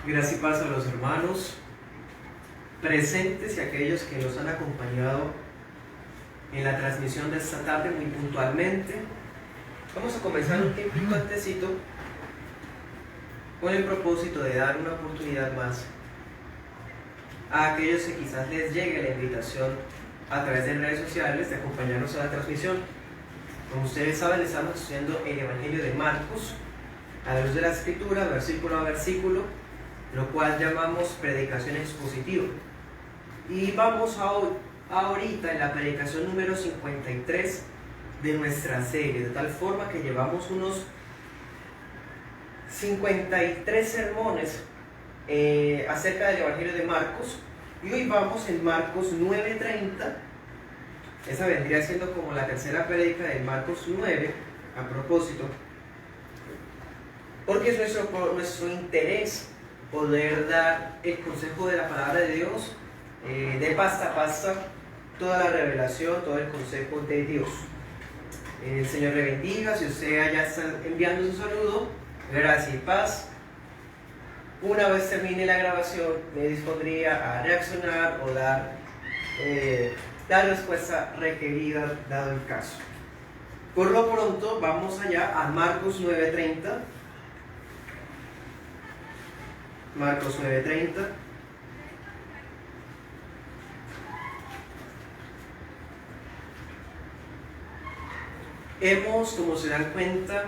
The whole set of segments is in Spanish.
Gracias y paz a los hermanos presentes y a aquellos que nos han acompañado en la transmisión de esta tarde muy puntualmente. Vamos a comenzar un tiempito antesito con el propósito de dar una oportunidad más a aquellos que quizás les llegue la invitación a través de redes sociales de acompañarnos a la transmisión. Como ustedes saben, estamos estudiando el Evangelio de Marcos a la luz de la Escritura, versículo a versículo, lo cual llamamos predicación expositiva. Y vamos ahorita en la predicación número 53 de nuestra serie, de tal forma que llevamos unos 53 sermones acerca del Evangelio de Marcos, y hoy vamos en Marcos 9:30. Esa vendría siendo como la tercera prédica de Marcos 9, a propósito, porque es nuestro interés poder dar el consejo de la palabra de Dios, de pasta a pasta, toda la revelación, todo el consejo de Dios. El Señor le bendiga. Si usted ya está enviando su saludo, gracias y paz. Una vez termine la grabación, me dispondría a reaccionar o dar la respuesta requerida dado el caso. Por lo pronto, vamos allá a Marcos 9:30. Marcos 9:30. Hemos, como se dan cuenta,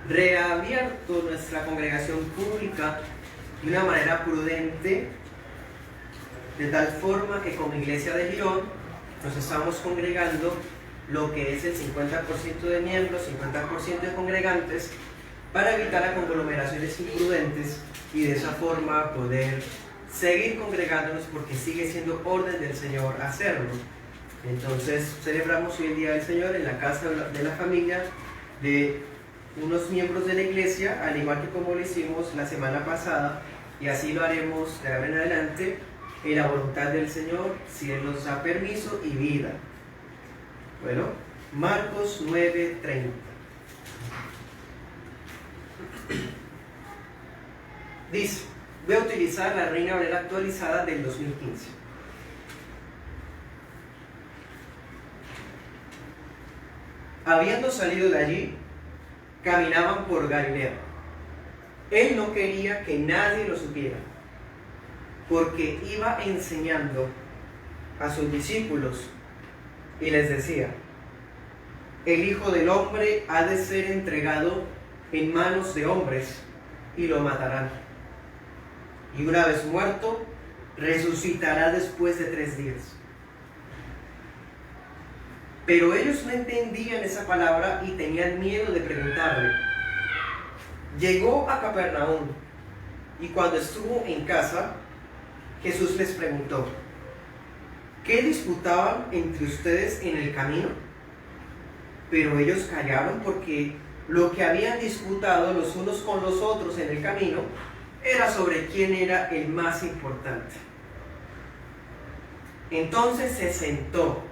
reabierto nuestra congregación pública de una manera prudente, de tal forma que como Iglesia de Girón nos estamos congregando lo que es el 50% de miembros, 50% de congregantes, para evitar conglomeraciones imprudentes y de esa forma poder seguir congregándonos, porque sigue siendo orden del Señor hacerlo. Entonces celebramos hoy el Día del Señor en la casa de la familia de unos miembros de la iglesia, al igual que como lo hicimos la semana pasada, y así lo haremos de ahora en adelante en la voluntad del Señor, si Él nos da permiso y vida. Bueno, Marcos 9:30. Dice, voy a utilizar la Reina Valera actualizada del 2015. Habiendo salido de allí, caminaban por Galilea. Él no quería que nadie lo supiera, porque iba enseñando a sus discípulos y les decía: el Hijo del Hombre ha de ser entregado en manos de hombres y lo matarán. Y una vez muerto, resucitará después de 3 días. Pero ellos no entendían esa palabra y tenían miedo de preguntarle. Llegó a Capernaum, y cuando estuvo en casa, Jesús les preguntó: ¿qué disputaban entre ustedes en el camino? Pero ellos callaron, porque lo que habían disputado los unos con los otros en el camino era sobre quién era el más importante. Entonces se sentó,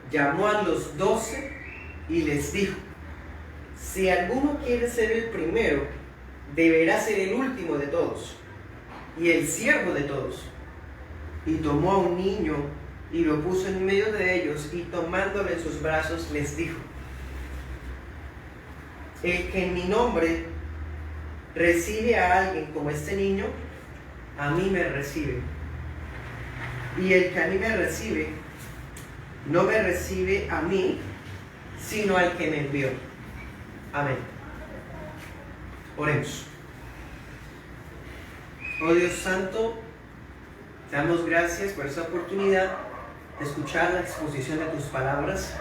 llamó a los 12 y les dijo: si alguno quiere ser el primero, deberá ser el último de todos y el siervo de todos. Y tomó a un niño y lo puso en medio de ellos, y tomándolo en sus brazos les dijo: el que en mi nombre recibe a alguien como este niño, a mí me recibe. Y el que a mí me recibe, no me recibe a mí, sino al que me envió. Amén. Oremos. Oh Dios Santo, te damos gracias por esta oportunidad de escuchar la exposición de tus palabras.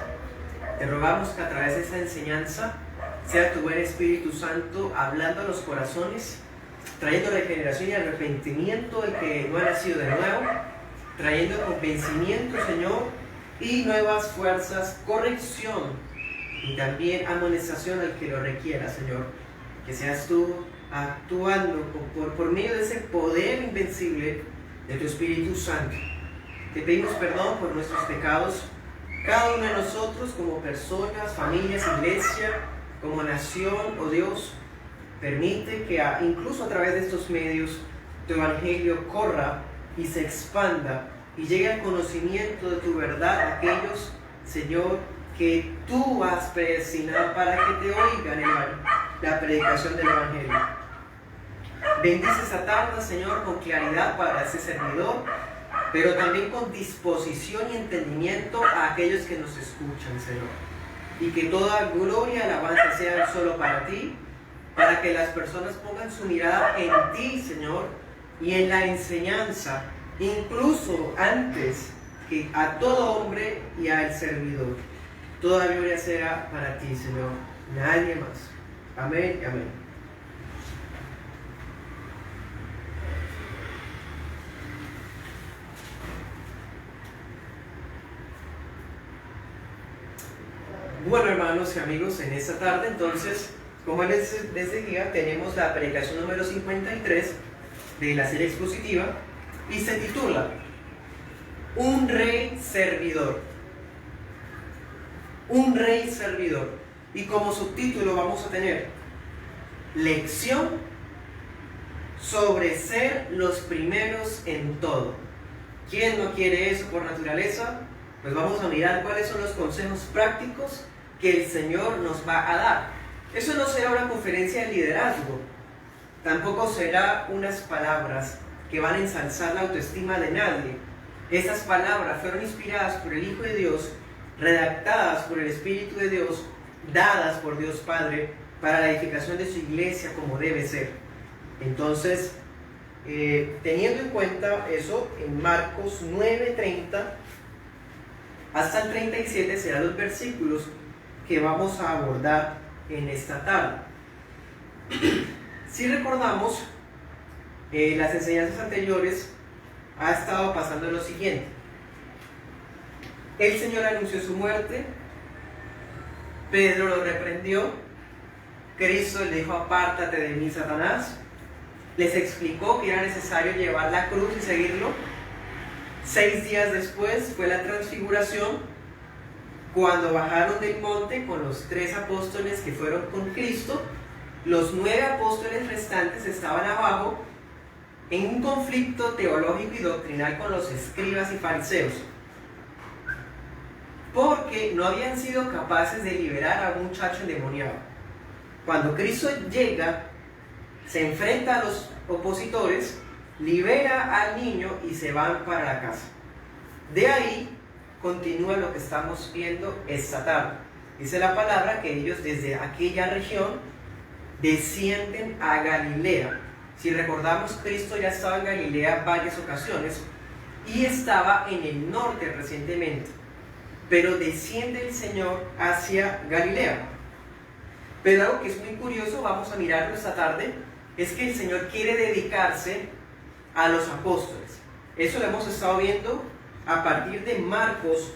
Te rogamos que a través de esta enseñanza sea tu buen Espíritu Santo hablando a los corazones, trayendo regeneración y arrepentimiento al que no ha nacido de nuevo, trayendo convencimiento, Señor, y nuevas fuerzas, corrección y también amonestación al que lo requiera, Señor. Que seas tú actuando por medio de ese poder invencible de tu Espíritu Santo. Te pedimos perdón por nuestros pecados, cada uno de nosotros, como personas, familias, iglesia, como nación. Oh Dios, permite que incluso a través de estos medios tu evangelio corra y se expanda y llegue al conocimiento de tu verdad a aquellos, Señor, que tú has predestinado para que te oigan la predicación del evangelio. Bendice esta tarde, Señor, con claridad para ese servidor, pero también con disposición y entendimiento a aquellos que nos escuchan, Señor. Y que toda gloria y alabanza sea solo para ti, para que las personas pongan su mirada en ti, Señor, y en la enseñanza, incluso antes que a todo hombre y al servidor. Toda gloria sea para ti, Señor, nadie más. Amén y amén. Bueno, hermanos y amigos, en esta tarde, entonces, como les decía, tenemos la predicación número 53 de la serie expositiva y se titula Un rey servidor. Un rey servidor. Y como subtítulo vamos a tener Lección sobre ser los primeros en todo. ¿Quién no quiere eso por naturaleza? Pues vamos a mirar cuáles son los consejos prácticos que el Señor nos va a dar. Eso no será una conferencia de liderazgo, tampoco será unas palabras que van a ensalzar la autoestima de nadie. Estas palabras fueron inspiradas por el Hijo de Dios, redactadas por el Espíritu de Dios, dadas por Dios Padre para la edificación de su iglesia como debe ser. Entonces, teniendo en cuenta eso, en Marcos 9:30 hasta el 37 serán los versículos que vamos a abordar en esta tarde. Si recordamos, las enseñanzas anteriores ha estado pasando lo siguiente. El Señor anunció su muerte, Pedro lo reprendió, Cristo le dijo: apártate de mí, Satanás. Les explicó que era necesario llevar la cruz y seguirlo. 6 días después fue la transfiguración, cuando bajaron del monte con los 3 apóstoles que fueron con Cristo. Los 9 apóstoles restantes estaban abajo en un conflicto teológico y doctrinal con los escribas y fariseos, porque no habían sido capaces de liberar a un muchacho endemoniado. Cuando Cristo llega, se enfrenta a los opositores, libera al niño y se van para la casa. De ahí continúa lo que estamos viendo esta tarde. Dice la palabra que ellos desde aquella región descienden a Galilea. Si recordamos, Cristo ya estaba en Galilea varias ocasiones y estaba en el norte recientemente, pero desciende el Señor hacia Galilea. Pero algo que es muy curioso, vamos a mirarlo esta tarde, es que el Señor quiere dedicarse a los apóstoles. Eso lo hemos estado viendo a partir de Marcos,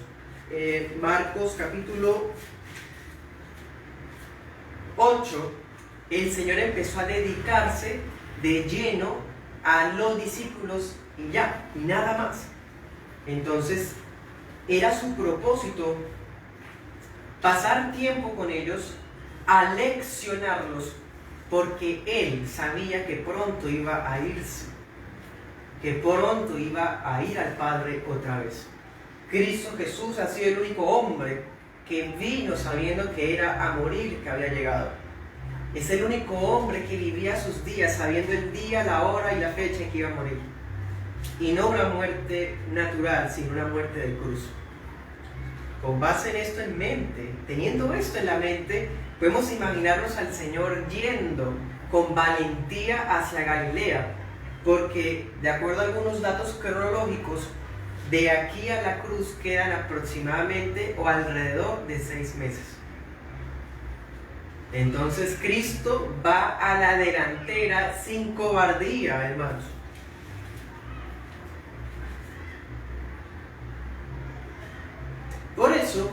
capítulo 8. El Señor empezó a dedicarse de lleno a los discípulos y ya, y nada más. Entonces, era su propósito pasar tiempo con ellos, aleccionarlos, porque Él sabía que pronto iba a irse, que pronto iba a ir al Padre otra vez. Cristo Jesús ha sido el único hombre que vino sabiendo que era a morir que había llegado. Es el único hombre que vivía sus días sabiendo el día, la hora y la fecha en que iba a morir. Y no una muerte natural, sino una muerte de cruz. Con base en esto en mente, teniendo esto en la mente, podemos imaginarnos al Señor yendo con valentía hacia Galilea, porque de acuerdo a algunos datos cronológicos, de aquí a la cruz quedan aproximadamente o alrededor de 6 meses. Entonces Cristo va a la delantera sin cobardía, hermanos. Por eso,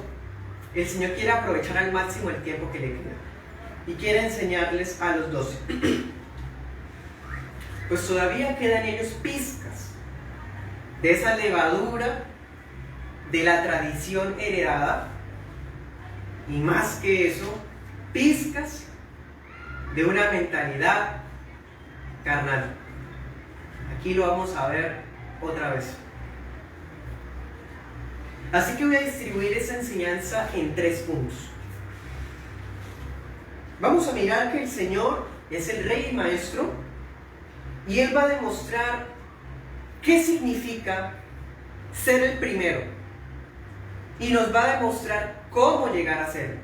el Señor quiere aprovechar al máximo el tiempo que le queda y quiere enseñarles a los 12. Pues todavía quedan en ellos pizcas de esa levadura de la tradición heredada, y más que eso, pizcas de una mentalidad carnal. Aquí lo vamos a ver otra vez. Así que voy a distribuir esa enseñanza en 3 puntos. Vamos a mirar que el Señor es el Rey y Maestro, y Él va a demostrar qué significa ser el primero, y nos va a demostrar cómo llegar a ser.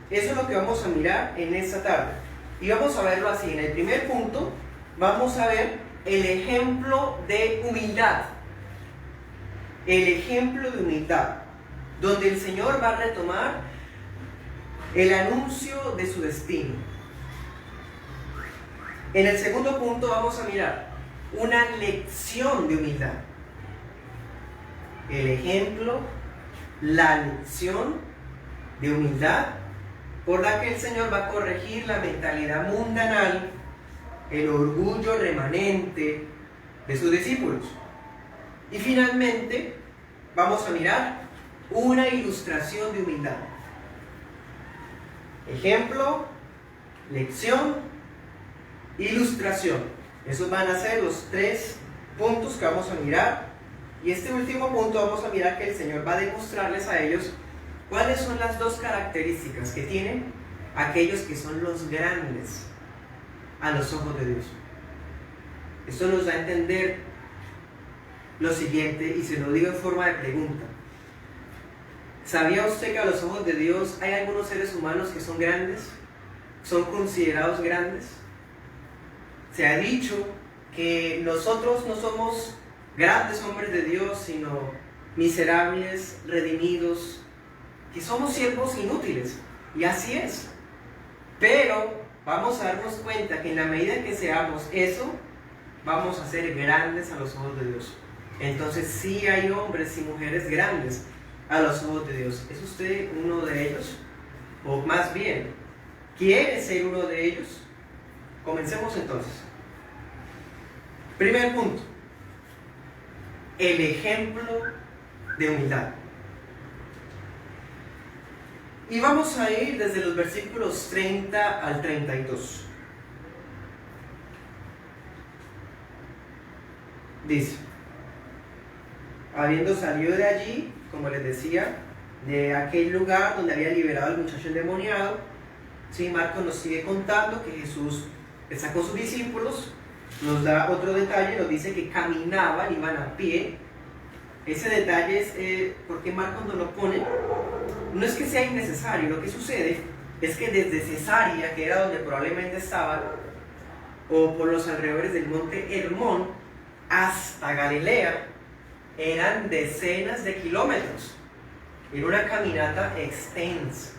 Eso es lo que vamos a mirar en esta tarde, y vamos a verlo así. En el primer punto vamos a ver el ejemplo de humildad. El ejemplo de humildad, donde el Señor va a retomar el anuncio de su destino. En el segundo punto vamos a mirar una lección de humildad. El ejemplo, la lección de humildad por la que el Señor va a corregir la mentalidad mundanal, el orgullo remanente de sus discípulos. Y finalmente vamos a mirar una ilustración de humildad. Ejemplo, lección, ilustración. Esos van a ser los 3 puntos que vamos a mirar. Y este último punto vamos a mirar que el Señor va a demostrarles a ellos cuáles son las 2 características que tienen aquellos que son los grandes a los ojos de Dios. Esto nos da a entender lo siguiente, y se lo digo en forma de pregunta. ¿Sabía usted que a los ojos de Dios hay algunos seres humanos que son grandes? ¿Son considerados grandes? Se ha dicho que nosotros no somos grandes hombres de Dios, sino miserables, redimidos, que somos siervos inútiles. Y así es. Pero vamos a darnos cuenta que en la medida en que seamos eso, vamos a ser grandes a los ojos de Dios. Entonces sí hay hombres y mujeres grandes a los ojos de Dios. ¿Es usted uno de ellos? O más bien, ¿quiere ser uno de ellos? Comencemos entonces. Primer punto. El ejemplo de humildad. Y vamos a ir desde los versículos 30 al 32. Dice: habiendo salido de allí, como les decía, de aquel lugar donde había liberado al muchacho endemoniado, sí, Marcos nos sigue contando que Jesús está con sus discípulos. Nos da otro detalle, nos dice que caminaban, iban a pie. Ese detalle es porque Marcos nos lo pone. No es que sea innecesario, lo que sucede es que desde Cesarea, que era donde probablemente estaban, o por los alrededores del monte Hermón, hasta Galilea, eran decenas de kilómetros. Era una caminata extensa.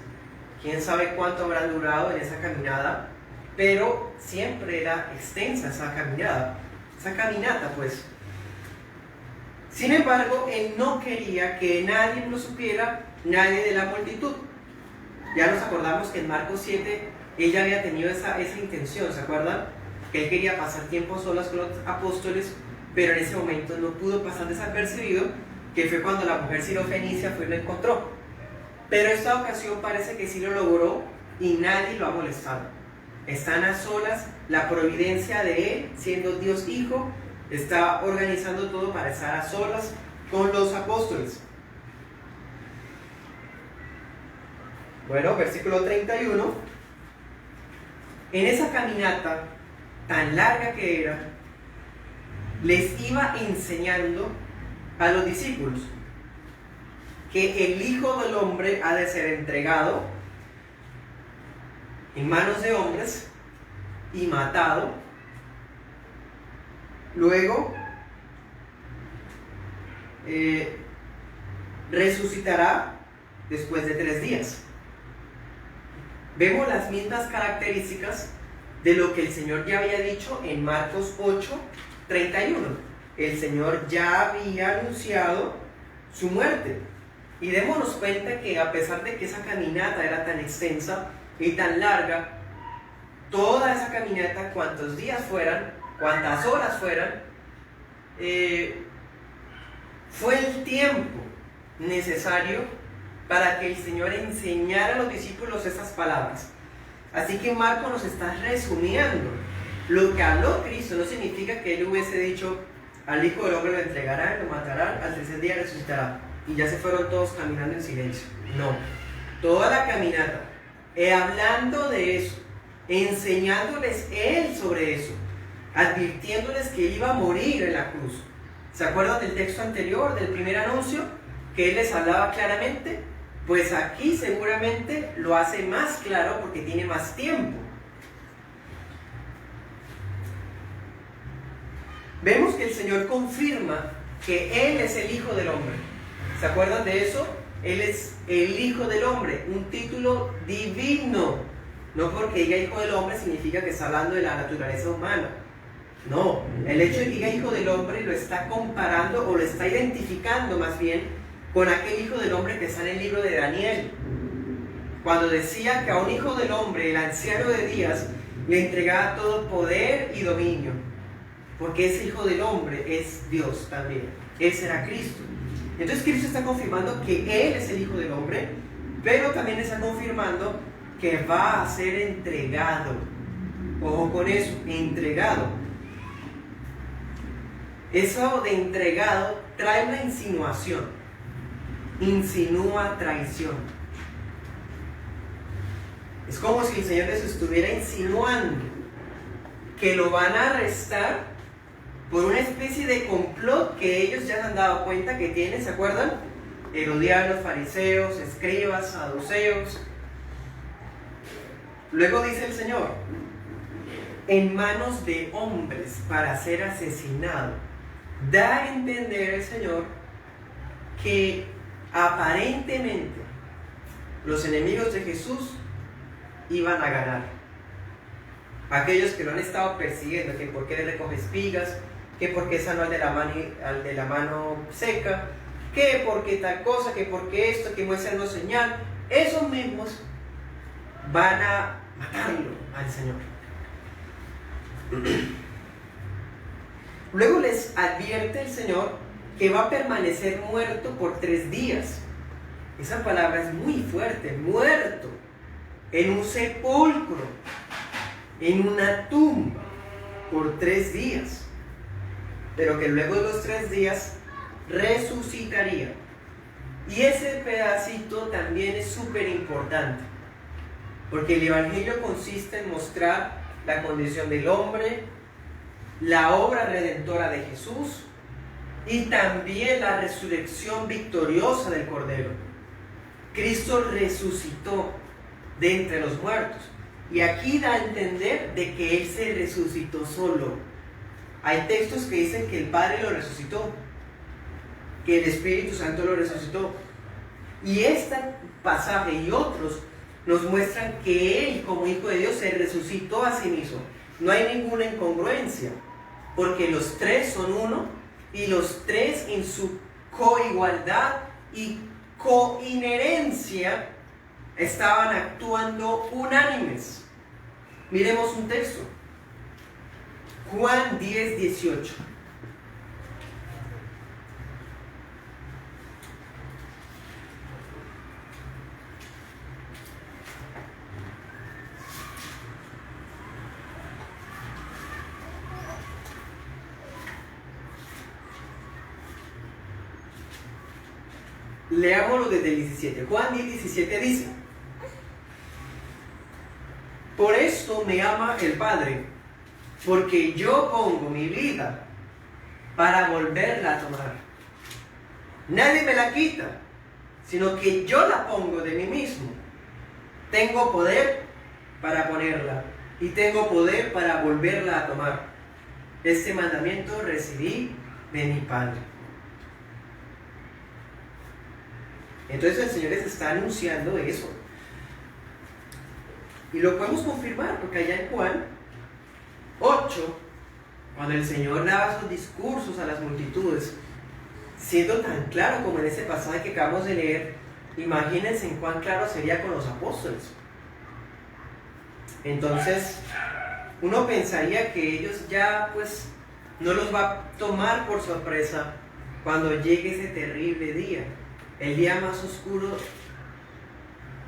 Quién sabe cuánto habrán durado en esa caminada, pero siempre era extensa esa caminata, pues. Sin embargo, él no quería que nadie lo supiera, nadie de la multitud. Ya nos acordamos que en Marcos 7 él ya había tenido esa intención, ¿se acuerdan? Que él quería pasar tiempo solas con los apóstoles, pero en ese momento no pudo pasar desapercibido, que fue cuando la mujer sirofenicia fue y lo encontró. Pero esta ocasión parece que sí lo logró y nadie lo ha molestado. Están a solas, la providencia de él, siendo Dios Hijo, está organizando todo para estar a solas con los apóstoles. Bueno, versículo 31. En esa caminata tan larga que era, les iba enseñando a los discípulos que el Hijo del Hombre ha de ser entregado en manos de hombres y matado, luego resucitará después de 3 días. Vemos las mismas características de lo que el Señor ya había dicho en Marcos 8:31. El Señor ya había anunciado su muerte. Y démonos cuenta que a pesar de que esa caminata era tan extensa y tan larga, toda esa caminata, cuantos días fueran, cuantas horas fueran, fue el tiempo necesario para que el Señor enseñara a los discípulos esas palabras. Así que Marcos nos está resumiendo Lo que habló Cristo no significa que él hubiese dicho: al Hijo del Hombre lo entregarán, lo matarán, al tercer día resucitará. Y ya se fueron todos caminando en silencio. No. Toda la caminata, hablando de eso, enseñándoles él sobre eso, advirtiéndoles que él iba a morir en la cruz. ¿Se acuerdan del texto anterior, del primer anuncio? Que él les hablaba claramente. Pues aquí seguramente lo hace más claro porque tiene más tiempo. Vemos que el Señor confirma que Él es el Hijo del Hombre. ¿Se acuerdan de eso? Él es el Hijo del Hombre, un título divino. No porque diga Hijo del Hombre significa que está hablando de la naturaleza humana. No, el hecho de que diga Hijo del Hombre lo está comparando o lo está identificando más bien con aquel Hijo del Hombre que está en el libro de Daniel. Cuando decía que a un Hijo del Hombre, el anciano de días, le entregaba todo poder y dominio. Porque ese Hijo del Hombre es Dios también. Él será Cristo. Entonces Cristo está confirmando que Él es el Hijo del Hombre, pero también está confirmando que va a ser entregado. Ojo con eso, entregado. Eso de entregado trae una insinuación. Insinúa traición. Es como si el Señor les estuviera insinuando que lo van a arrestar por una especie de complot que ellos ya se han dado cuenta que tienen, ¿se acuerdan? Herodianos, fariseos, escribas, saduceos. Luego dice el Señor: en manos de hombres para ser asesinado. Da a entender el Señor que aparentemente los enemigos de Jesús iban a ganar. Aquellos que lo han estado persiguiendo, que por qué le recoge espigas, que por qué sanó al de la mano seca, que por qué tal cosa, que por qué esto, que muéstranos señal, esos mismos van a matarlo al Señor. Luego les advierte el Señor que va a permanecer muerto por 3 días. Esa palabra es muy fuerte, muerto, en un sepulcro, en una tumba, por 3 días. Pero que luego de los 3 días resucitaría. Y ese pedacito también es súper importante, porque el Evangelio consiste en mostrar la condición del hombre, la obra redentora de Jesús y también la resurrección victoriosa del Cordero. Cristo resucitó de entre los muertos. Y aquí da a entender de que Él se resucitó solo. Hay textos que dicen que el Padre lo resucitó, que el Espíritu Santo lo resucitó. Y este pasaje y otros nos muestran que Él, como Hijo de Dios, se resucitó a sí mismo. No hay ninguna incongruencia, porque los 3 son uno, y los 3 en su coigualdad y coinherencia estaban actuando unánimes. Miremos un texto. Juan 10:18. Leámoslo desde el 17. Juan 10:17 dice: por esto me ama el Padre, porque yo pongo mi vida para volverla a tomar. Nadie me la quita, sino que yo la pongo de mí mismo. Tengo poder para ponerla y tengo poder para volverla a tomar. Este mandamiento recibí de mi Padre. Entonces el Señor les está anunciando eso. Y lo podemos confirmar, porque allá en Juan 8, cuando el Señor daba sus discursos a las multitudes, siendo tan claro como en ese pasaje que acabamos de leer, imagínense en cuán claro sería con los apóstoles. Entonces, uno pensaría que ellos ya pues no los va a tomar por sorpresa cuando llegue ese terrible día, el día más oscuro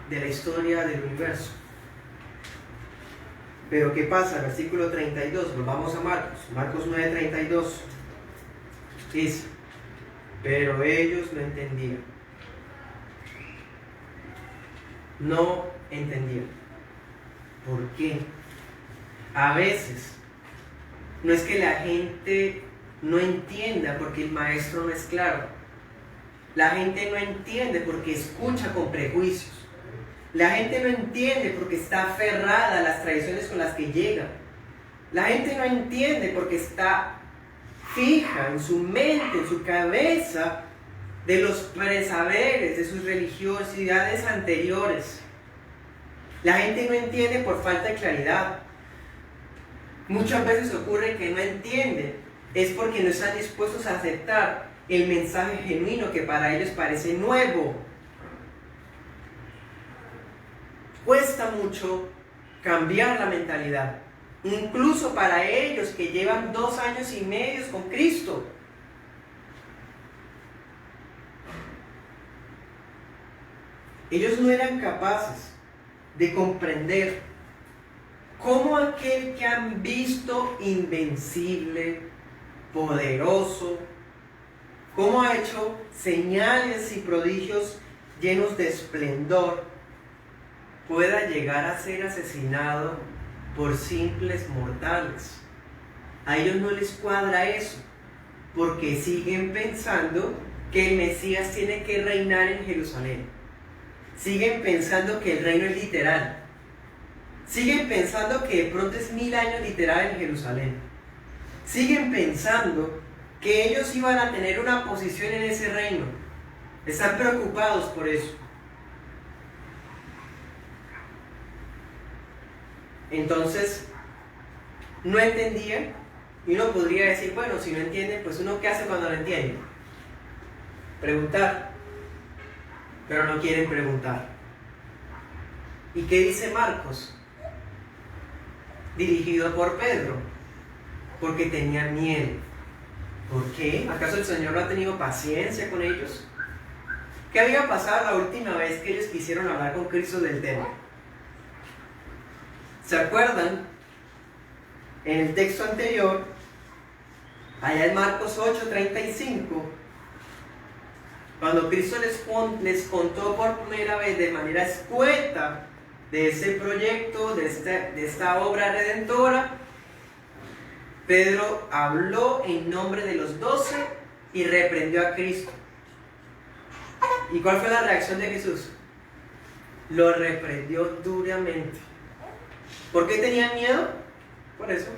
de la historia del universo. Pero ¿qué pasa? Versículo 32, volvamos a Marcos, Marcos 9:32, dice, pero ellos no entendían. No entendían. ¿Por qué? A veces, no es que la gente no entienda porque el maestro no es claro. La gente no entiende porque escucha con prejuicios. La gente no entiende porque está aferrada a las tradiciones con las que llega. La gente no entiende porque está fija en su mente, en su cabeza, de los presaberes, de sus religiosidades anteriores. La gente no entiende por falta de claridad. Muchas veces ocurre que no entienden, es porque no están dispuestos a aceptar el mensaje genuino que para ellos parece nuevo. Cuesta mucho cambiar la mentalidad, incluso para ellos que llevan 2 años y medio con Cristo. Ellos no eran capaces de comprender cómo aquel que han visto invencible, poderoso, cómo ha hecho señales y prodigios llenos de esplendor, pueda llegar a ser asesinado por simples mortales. A ellos no les cuadra eso, porque siguen pensando que el Mesías tiene que reinar en Jerusalén. Siguen pensando que el reino es literal. Siguen pensando que de pronto es 1000 años literal en Jerusalén. Siguen pensando que ellos iban a tener una posición en ese reino. Están preocupados por eso. Entonces, no entendían, y uno podría decir, bueno, si no entienden, pues uno ¿qué hace cuando no entiende? Preguntar. Pero no quieren preguntar. ¿Y qué dice Marcos? Dirigido por Pedro, porque tenían miedo. ¿Por qué? ¿Acaso el Señor no ha tenido paciencia con ellos? ¿Qué había pasado la última vez que ellos quisieron hablar con Cristo del tema? ¿Se acuerdan? En el texto anterior, allá en Marcos 8:35, cuando Cristo les contó por primera vez de manera escueta de ese proyecto, de esta obra redentora, Pedro habló en nombre de los 12 y reprendió a Cristo. ¿Y cuál fue la reacción de Jesús? Lo reprendió duramente. ¿Por qué tenían miedo? Por eso.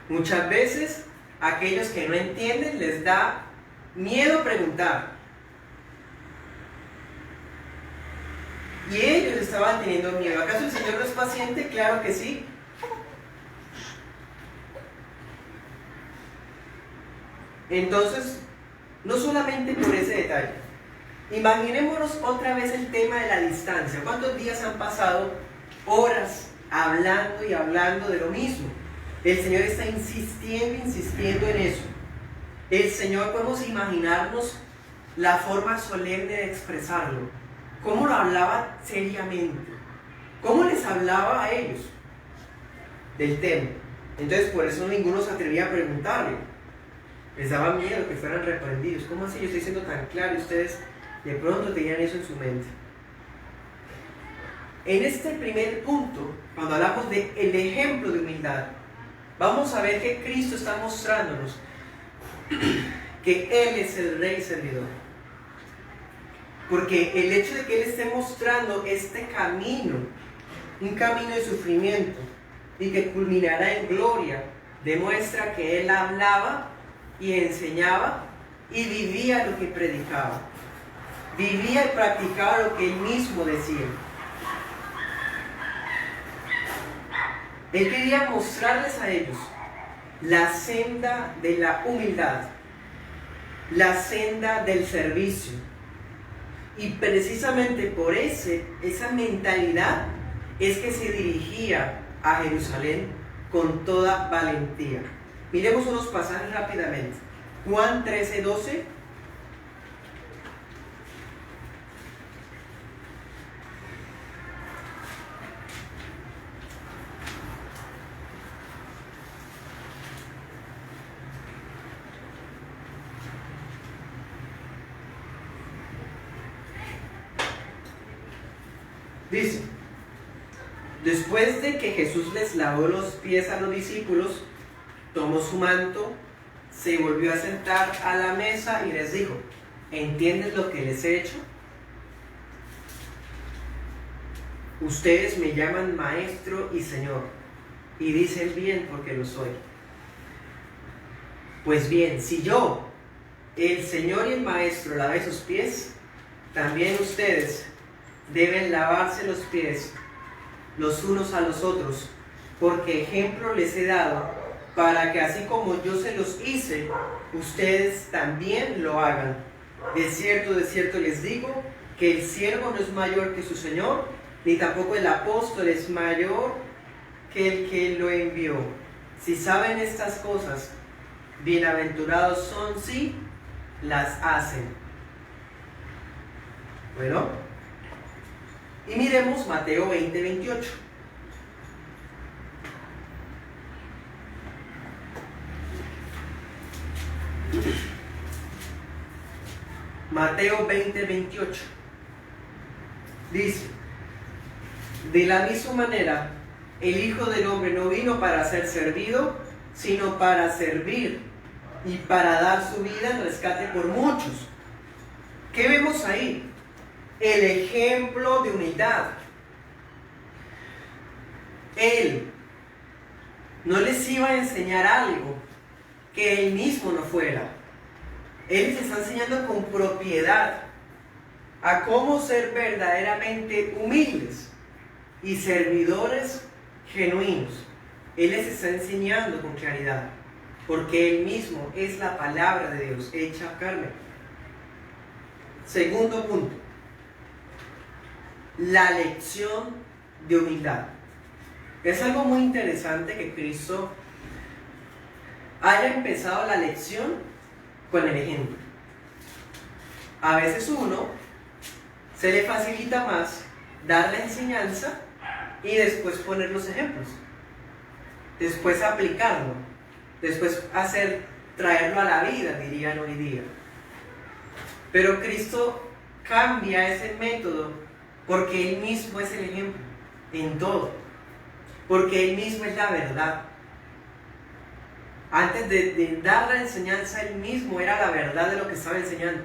Muchas veces aquellos que no entienden les da miedo preguntar. Y ellos estaban teniendo miedo. ¿Acaso el Señor no es paciente? Claro que sí. Entonces, no solamente por ese detalle. Imaginémonos otra vez el tema de la distancia. ¿Cuántos días han pasado? Horas hablando y hablando de lo mismo. El Señor está insistiendo en eso. El Señor, podemos imaginarnos la forma solemne de expresarlo. ¿Cómo lo hablaba seriamente? ¿Cómo les hablaba a ellos del tema? Entonces, por eso ninguno se atrevía a preguntarle. Les daba miedo que fueran reprendidos. ¿Cómo así? Yo estoy siendo tan claro y ustedes de pronto tenían eso en su mente. En este primer punto, cuando hablamos del ejemplo de humildad, vamos a ver que Cristo está mostrándonos que Él es el Rey servidor. Porque el hecho de que Él esté mostrando este camino, un camino de sufrimiento y que culminará en gloria, demuestra que Él hablaba y enseñaba y vivía lo que predicaba. Vivía y practicaba lo que Él mismo decía. Él quería mostrarles a ellos la senda de la humildad, la senda del servicio. Y precisamente por esa mentalidad es que se dirigía a Jerusalén con toda valentía. Miremos unos pasajes rápidamente. Juan 13:12. Dice, después de que Jesús les lavó los pies a los discípulos, tomó su manto, se volvió a sentar a la mesa y les dijo, ¿entienden lo que les he hecho? Ustedes me llaman maestro y señor, y dicen bien porque lo soy. Pues bien, si yo, el señor y el maestro, lavé sus pies, también ustedes deben lavarse los pies los unos a los otros, porque ejemplo les he dado, para que así como yo se los hice, ustedes también lo hagan. De cierto les digo, que el siervo no es mayor que su señor, ni tampoco el apóstol es mayor que el que lo envió. Si saben estas cosas, bienaventurados son si las hacen. Bueno, y miremos Mateo 20:28. Mateo 20:28 dice, de la misma manera, el Hijo del Hombre no vino para ser servido, sino para servir y para dar su vida en rescate por muchos. ¿Qué vemos ahí? El ejemplo de humildad. Él no les iba a enseñar algo que él mismo no fuera. Él les está enseñando con propiedad a cómo ser verdaderamente humildes y servidores genuinos. Él les está enseñando con claridad, porque Él mismo es la palabra de Dios hecha carne. Segundo punto, la lección de humildad. Es algo muy interesante que Cristo haya empezado la lección con el ejemplo. A veces uno se le facilita más dar la enseñanza y después poner los ejemplos, después aplicarlo, después traerlo a la vida, dirían hoy día. Pero Cristo cambia ese método porque Él mismo es el ejemplo en todo, porque Él mismo es la verdad. Antes de dar la enseñanza, Él mismo era la verdad de lo que estaba enseñando.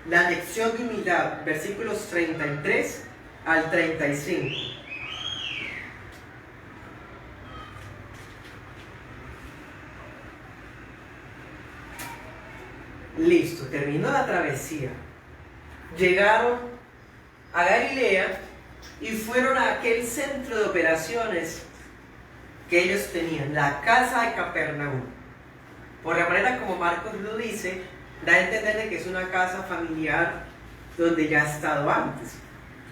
La lección de humildad, versículos 33 al 35. Listo, terminó la travesía. Llegaron a Galilea y fueron a aquel centro de operaciones que ellos tenían, la casa de Capernaum. Por la manera como Marcos lo dice, da a entender de que es una casa familiar donde ya ha estado antes.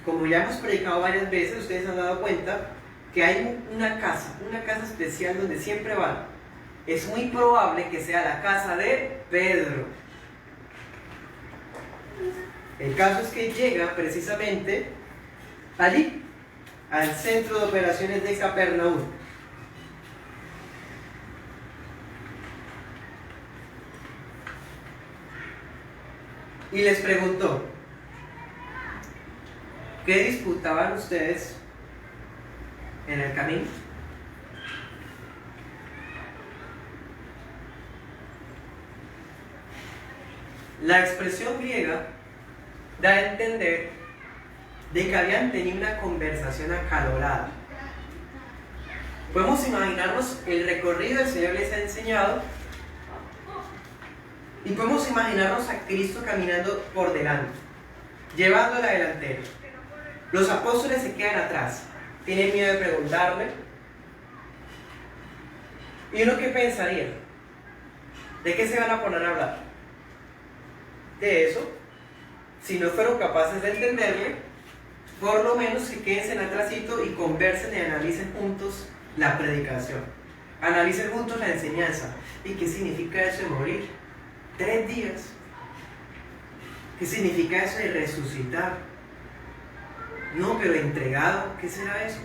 Como ya hemos predicado varias veces, ustedes han dado cuenta que hay una casa especial donde siempre van. Es muy probable que sea la casa de Pedro. El caso es que llega precisamente allí, al centro de operaciones de Capernaum. Y les preguntó, ¿qué disputaban ustedes en el camino? La expresión griega da a entender de que habían tenido una conversación acalorada. Podemos imaginarnos el recorrido que el Señor les ha enseñado y podemos imaginarnos a Cristo caminando por delante, llevando la delantera. Los apóstoles se quedan atrás, tienen miedo de preguntarle. ¿Y uno qué pensaría? ¿De qué se van a poner a hablar? De eso. Si no fueron capaces de entenderle, por lo menos que queden atrásito y conversen y analicen juntos la predicación. Analicen juntos la enseñanza. ¿Y qué significa eso de morir? 3 días. ¿Qué significa eso de resucitar? No, pero entregado, ¿qué será eso?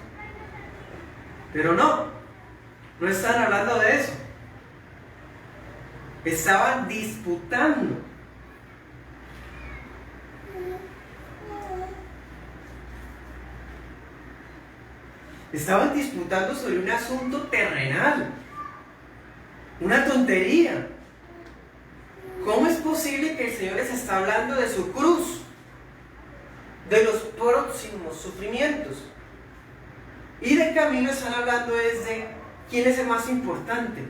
Pero no están hablando de eso. Estaban disputando. Estaban disputando sobre un asunto terrenal, una tontería. ¿Cómo es posible que el Señor les está hablando de su cruz, de los próximos sufrimientos? Y de camino están hablando de quién es el más importante.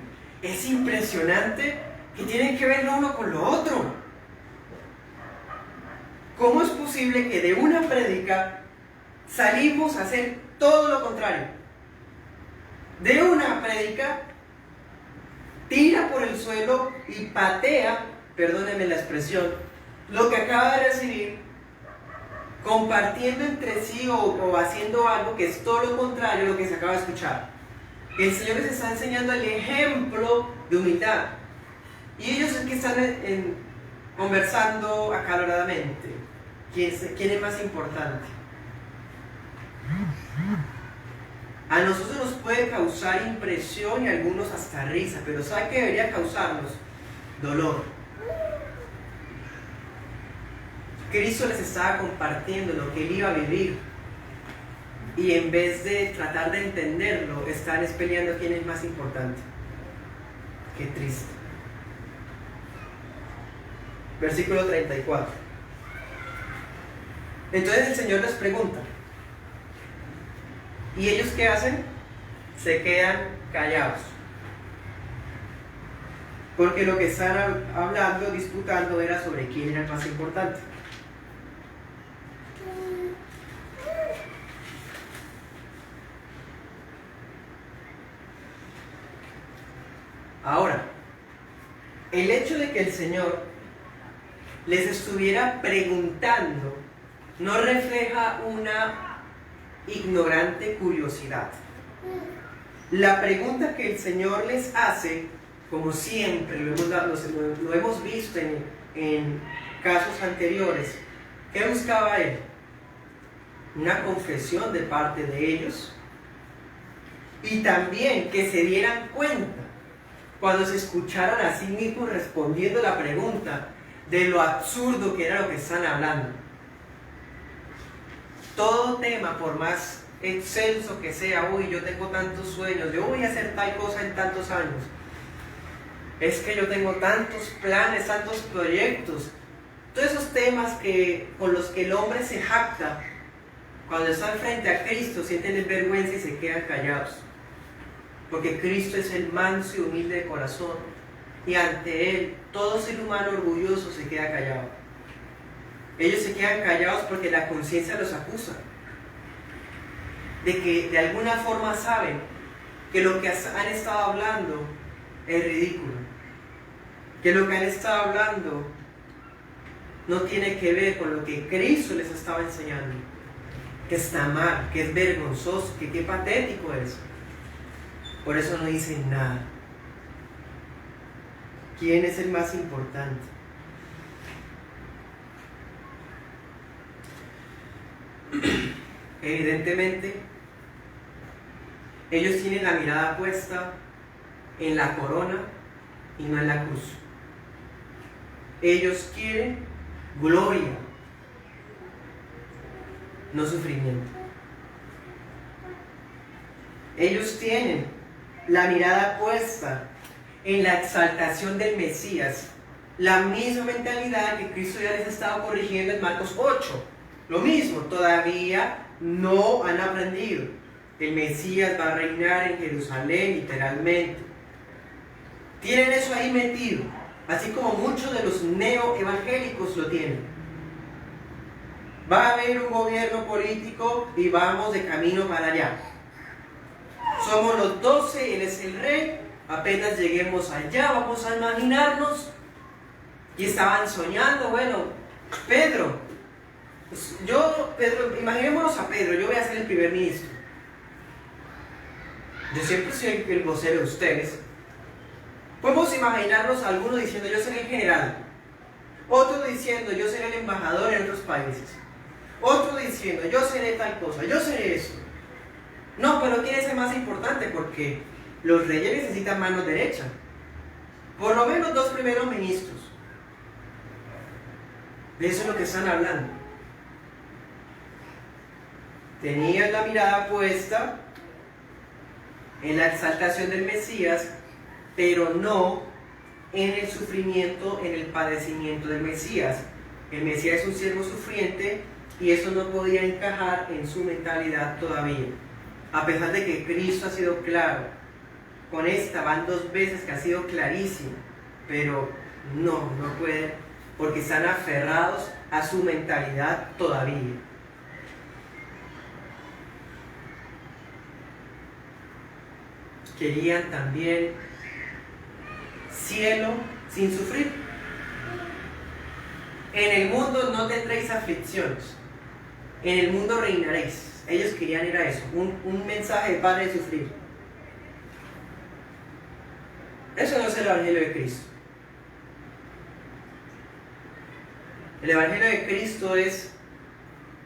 Es impresionante que tienen que ver lo uno con lo otro. ¿Cómo es posible que de una prédica salimos a hacer todo lo contrario? De una prédica tira por el suelo y patea, perdónenme la expresión, lo que acaba de recibir, compartiendo entre sí o haciendo algo que es todo lo contrario a lo que se acaba de escuchar. El Señor les está enseñando el ejemplo de humildad. Y ellos es que están conversando acaloradamente. ¿Quién es más importante? A nosotros nos puede causar impresión y a algunos hasta risa, pero ¿sabe qué debería causarnos? Dolor. Cristo les estaba compartiendo lo que él iba a vivir y en vez de tratar de entenderlo, están peleando quién es más importante. Qué triste. Versículo 34. Entonces el Señor les pregunta, ¿y ellos qué hacen? Se quedan callados. Porque lo que están hablando, disputando, era sobre quién era el más importante. Ahora, el hecho de que el Señor les estuviera preguntando no refleja una ignorante curiosidad. La pregunta que el Señor les hace, como siempre lo hemos visto en casos anteriores, ¿qué buscaba él? Una confesión de parte de ellos y también que se dieran cuenta cuando se escucharan a sí mismos respondiendo la pregunta de lo absurdo que era lo que están hablando. Todo tema, por más excelso que sea, uy, yo tengo tantos sueños, yo voy a hacer tal cosa en tantos años, es que yo tengo tantos planes, tantos proyectos, todos esos temas con los que el hombre se jacta, cuando están frente a Cristo sienten vergüenza y se quedan callados, porque Cristo es el manso y humilde de corazón, y ante él todo ser humano orgulloso se queda callado. Ellos se quedan callados porque la conciencia los acusa de que de alguna forma saben que lo que han estado hablando es ridículo, que lo que han estado hablando no tiene que ver con lo que Cristo les estaba enseñando, que está mal, que es vergonzoso, que qué patético es. Por eso no dicen nada. ¿Quién es el más importante? Evidentemente, ellos tienen la mirada puesta en la corona y no en la cruz. Ellos quieren gloria, no sufrimiento. Ellos tienen la mirada puesta en la exaltación del Mesías, la misma mentalidad que Cristo ya les estaba corrigiendo en Marcos 8. Lo mismo, todavía no han aprendido. El Mesías va a reinar en Jerusalén, literalmente. Tienen eso ahí metido, así como muchos de los neoevangélicos lo tienen. Va a haber un gobierno político y vamos de camino para allá. Somos los 12, Él es el rey, apenas lleguemos allá, vamos a imaginarnos. Y estaban soñando, bueno, Pedro, imaginémonos a Pedro, yo voy a ser el primer ministro. Yo siempre soy el vocero de ustedes. Podemos imaginarnos a alguno diciendo, yo seré el general. Otro diciendo, yo seré el embajador en otros países. Otro diciendo, yo seré tal cosa, yo seré eso. No, pero ¿quién es el más importante? Porque los reyes necesitan mano derecha. Por lo menos 2 primeros ministros. De eso es lo que están hablando. Tenían la mirada puesta en la exaltación del Mesías, pero no en el sufrimiento, en el padecimiento del Mesías. El Mesías es un siervo sufriente y eso no podía encajar en su mentalidad todavía. A pesar de que Cristo ha sido claro, con esta van 2 veces que ha sido clarísimo, pero no puede, porque están aferrados a su mentalidad todavía. Querían también cielo sin sufrir. En el mundo no tendréis aflicciones, en el mundo reinaréis. Ellos querían ir a eso, un mensaje de paz de sufrir. Eso no es el Evangelio de Cristo. El Evangelio de Cristo es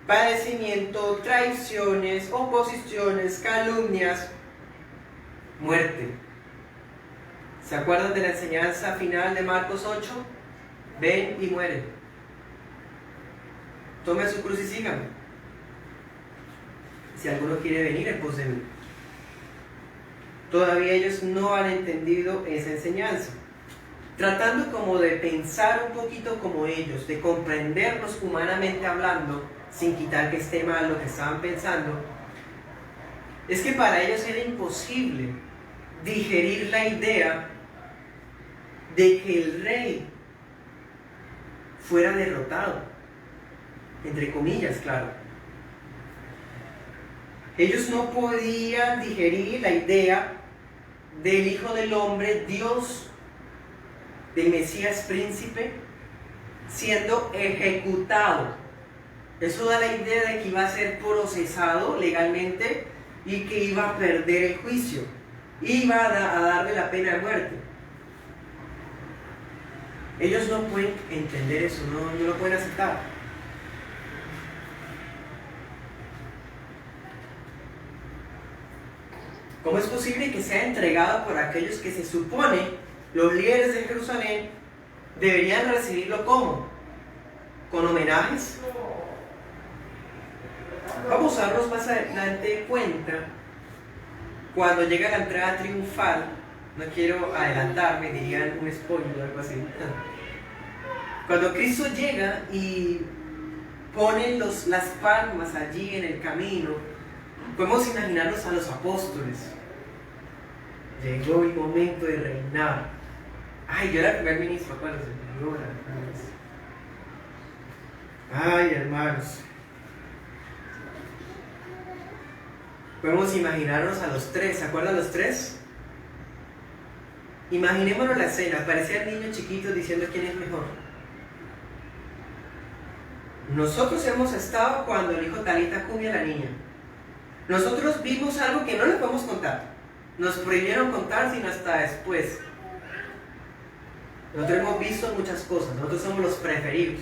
padecimiento, traiciones, oposiciones, calumnias, muerte. ¿Se acuerdan de la enseñanza final de Marcos 8? Ven y muere. Tome su cruz y sígame. Si alguno quiere venir en pos de mí. Todavía ellos no han entendido esa enseñanza. Tratando como de pensar un poquito como ellos, de comprenderlos humanamente hablando, sin quitar que esté mal lo que estaban pensando, es que para ellos era imposible digerir la idea de que el rey fuera derrotado, entre comillas, claro. Ellos no podían digerir la idea del Hijo del Hombre, Dios, del Mesías príncipe, siendo ejecutado. Eso da la idea de que iba a ser procesado legalmente y que iba a perder el juicio, iba a darle la pena de muerte. Ellos no pueden entender eso, no lo pueden aceptar. ¿Cómo es posible que sea entregado por aquellos que se supone, los líderes de Jerusalén, deberían recibirlo como? ¿Con homenajes? Vamos a darnos más adelante cuenta, cuando llega la entrada triunfal, no quiero adelantarme, dirían un spoiler o algo así. Cuando Cristo llega y pone las palmas allí en el camino, podemos imaginarnos a los apóstoles. Llegó mi momento de reinar. Ay, yo era el primer ministro, acuérdense. Ay, hermanos. Podemos imaginarnos a los 3, ¿se acuerdan los 3? Imaginémonos la escena, parecía el niño chiquito diciendo quién es mejor. Nosotros hemos estado cuando le dijo Talita Cumi a la niña. Nosotros vimos algo que no les podemos contar. Nos prohibieron contar sino hasta después. Nosotros hemos visto muchas cosas, nosotros somos los preferidos.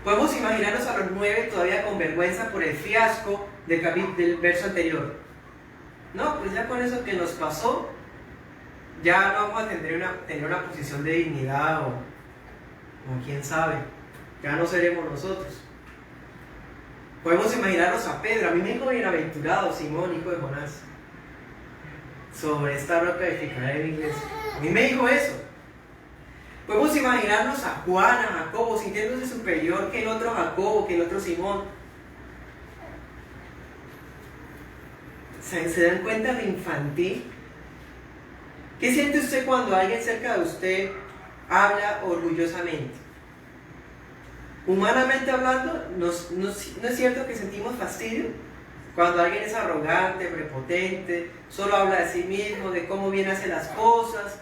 Podemos imaginarnos a los 9 todavía con vergüenza por el fiasco del verso anterior. No, pues ya con eso que nos pasó, ya no vamos a tener una posición de dignidad o quién sabe, ya no seremos nosotros. Podemos imaginarnos a Pedro. A mí me dijo bienaventurado Simón, hijo de Jonás, sobre esta roca edificaré mi iglesia. A mí me dijo eso. Podemos imaginarnos a Juan, a Jacobo, sintiéndose superior que el otro Jacobo, que el otro Simón. ¿Se dan cuenta de infantil? ¿Qué siente usted cuando alguien cerca de usted habla orgullosamente? Humanamente hablando, ¿no es cierto que sentimos fastidio? Cuando alguien es arrogante, prepotente, solo habla de sí mismo, de cómo bien hace las cosas,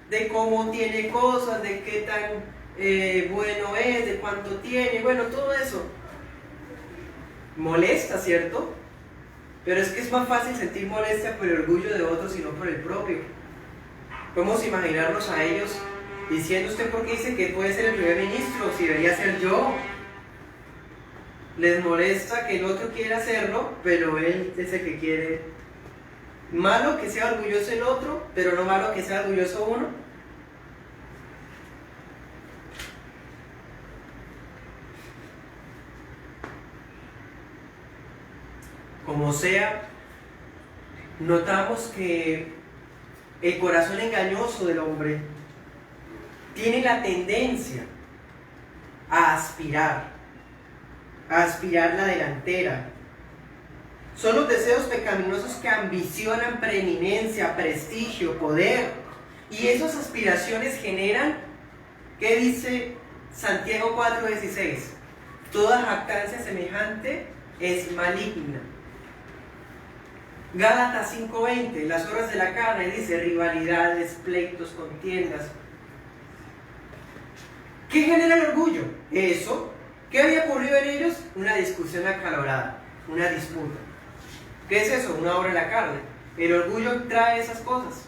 de cómo tiene cosas, de qué tan bueno es, de cuánto tiene, bueno, todo eso. Molesta, ¿cierto? Pero es que es más fácil sentir molestia por el orgullo de otros y no por el propio. Podemos imaginarnos a ellos diciendo: ¿usted por qué dice que puede ser el primer ministro si debería ser yo? Les molesta que el otro quiera hacerlo, pero él es el que quiere. Malo que sea orgulloso el otro, pero no malo que sea orgulloso uno. Como sea, notamos que el corazón engañoso del hombre tiene la tendencia a aspirar la delantera. Son los deseos pecaminosos que ambicionan preeminencia, prestigio, poder. Y esas aspiraciones generan, ¿qué dice Santiago 4:16? Toda jactancia semejante es maligna. Gálatas 5:20, las obras de la carne, dice rivalidades, pleitos, contiendas. ¿Qué genera el orgullo? Eso. ¿Qué había ocurrido en ellos? Una discusión acalorada, una disputa. ¿Qué es eso? Una obra de la carne. El orgullo trae esas cosas.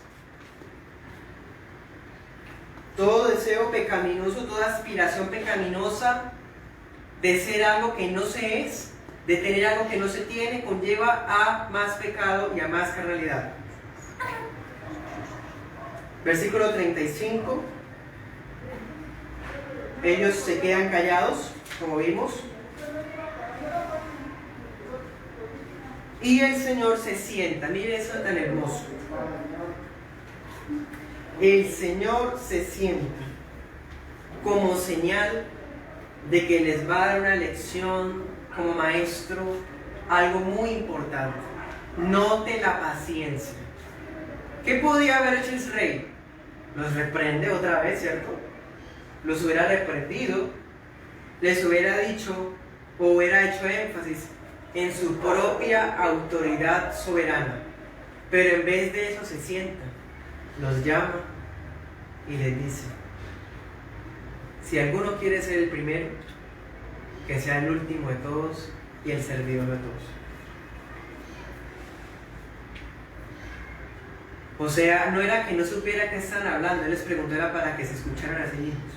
Todo deseo pecaminoso, toda aspiración pecaminosa de ser algo que no se es, de tener algo que no se tiene, conlleva a más pecado y a más carnalidad. Versículo 35. Ellos se quedan callados, como vimos. Y el Señor se sienta. Mire eso tan hermoso. El Señor se sienta como señal de que les va a dar una lección como maestro, algo muy importante. Note la paciencia. ¿Qué podía haber hecho el rey? Los reprende otra vez, ¿cierto? Los hubiera reprendido, les hubiera dicho o hubiera hecho énfasis en su propia autoridad soberana. Pero en vez de eso se sienta, los llama y les dice: si alguno quiere ser el primero, que sea el último de todos y el servidor de todos. O sea, no era que no supiera qué están hablando, él les preguntó, era para que se escucharan a sí mismos.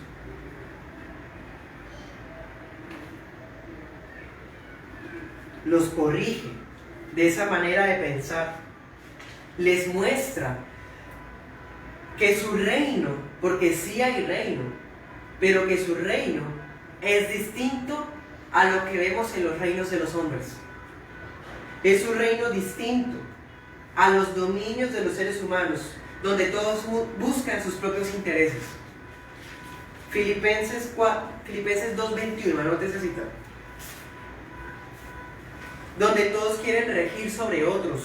Los corrige de esa manera de pensar, les muestra que su reino, porque sí hay reino, pero que su reino es distinto a lo que vemos en los reinos de los hombres. Es un reino distinto a los dominios de los seres humanos, donde todos buscan sus propios intereses. Filipenses 2:21, anote esa cita. Donde todos quieren regir sobre otros,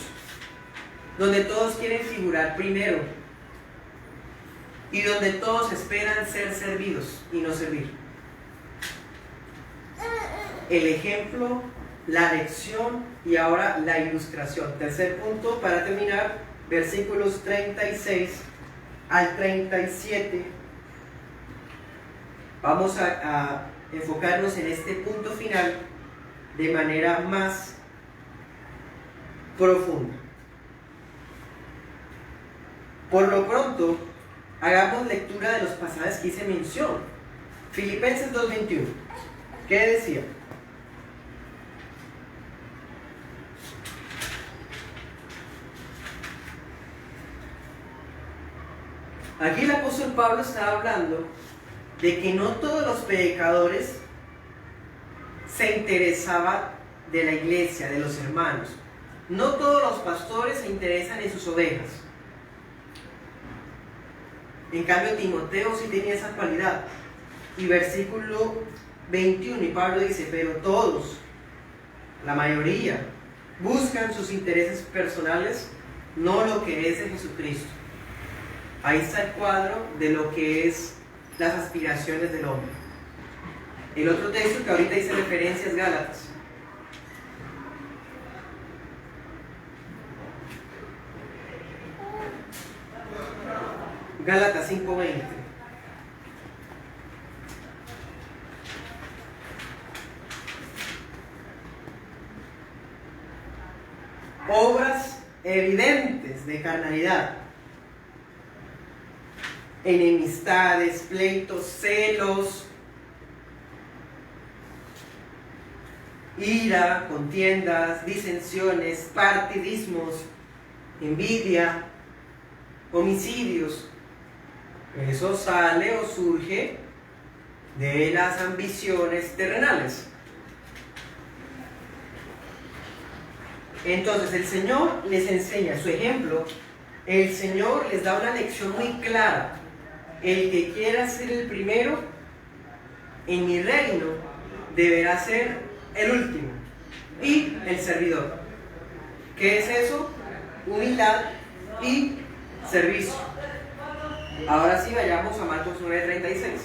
donde todos quieren figurar primero, y donde todos esperan ser servidos y no servir. El ejemplo, la lección y ahora la ilustración. Tercer punto para terminar, versículos 36 al 37. Vamos a enfocarnos en este punto final de manera más profunda. Por lo pronto, hagamos lectura de los pasajes que hice mención. Filipenses 2:21. ¿Qué decía? Aquí el apóstol Pablo está hablando de que no todos los predicadores se interesaban de la iglesia, de los hermanos. No todos los pastores se interesan en sus ovejas. En cambio, Timoteo sí tenía esa cualidad. Y versículo 21, y Pablo dice: pero todos, la mayoría, buscan sus intereses personales, no lo que es de Jesucristo. Ahí está el cuadro de lo que es las aspiraciones del hombre. El otro texto que ahorita hice referencia es Gálatas. Gálatas 5:20. Obras evidentes de carnalidad, enemistades, pleitos, celos, ira, contiendas, disensiones, partidismos, envidia, homicidios. Eso sale o surge de las ambiciones terrenales. Entonces el Señor les enseña su ejemplo, el Señor les da una lección muy clara. El que quiera ser el primero en mi reino deberá ser el último y el servidor. ¿Qué es eso? Humildad y servicio. Ahora sí, vayamos a Marcos 9:36.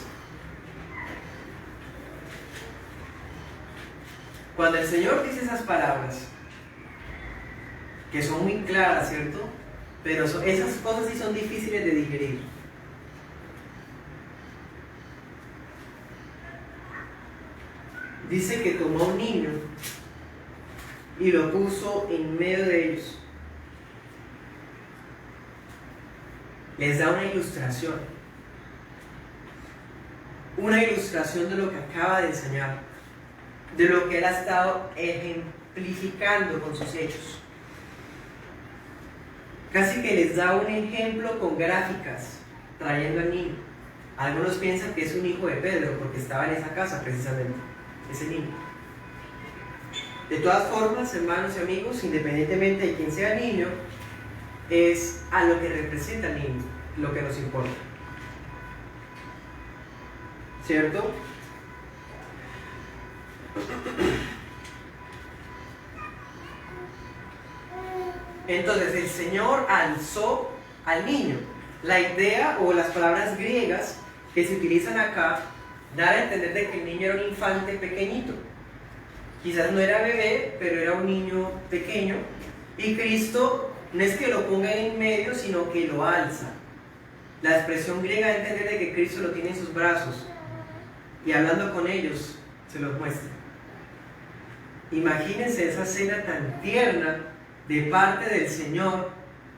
Cuando el Señor dice esas palabras, que son muy claras, ¿cierto? Pero esas cosas sí son difíciles de digerir. Dice que tomó a un niño y lo puso en medio de ellos. Les da una ilustración de lo que acaba de enseñar, de lo que él ha estado ejemplificando con sus hechos. Casi que les da un ejemplo con gráficas, trayendo al niño. Algunos piensan que es un hijo de Pedro, porque estaba en esa casa precisamente, ese niño. De todas formas, hermanos y amigos, independientemente de quién sea el niño, es a lo que representa el niño lo que nos importa. ¿Cierto? Entonces el Señor alzó al niño. La idea o las palabras griegas que se utilizan acá dan a entender de que el niño era un infante pequeñito. Quizás no era bebé, pero era un niño pequeño. Y Cristo no es que lo ponga en medio, sino que lo alza. La expresión griega da a entender de que Cristo lo tiene en sus brazos y hablando con ellos se los muestra. Imagínense esa escena tan tierna de parte del Señor,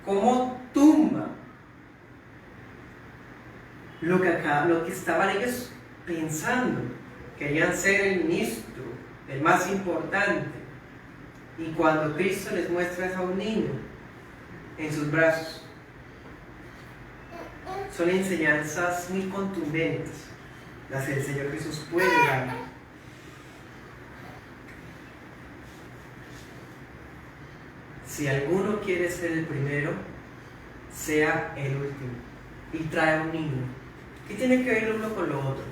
cómo tumba lo que estaban ellos pensando. Querían ser el ministro, el más importante, y cuando Cristo les muestra a un niño en sus brazos, son enseñanzas muy contundentes las que el Señor Jesús puede dar. Si alguno quiere ser el primero, sea el último. Y trae a un niño. ¿Qué tiene que ver lo uno con lo otro?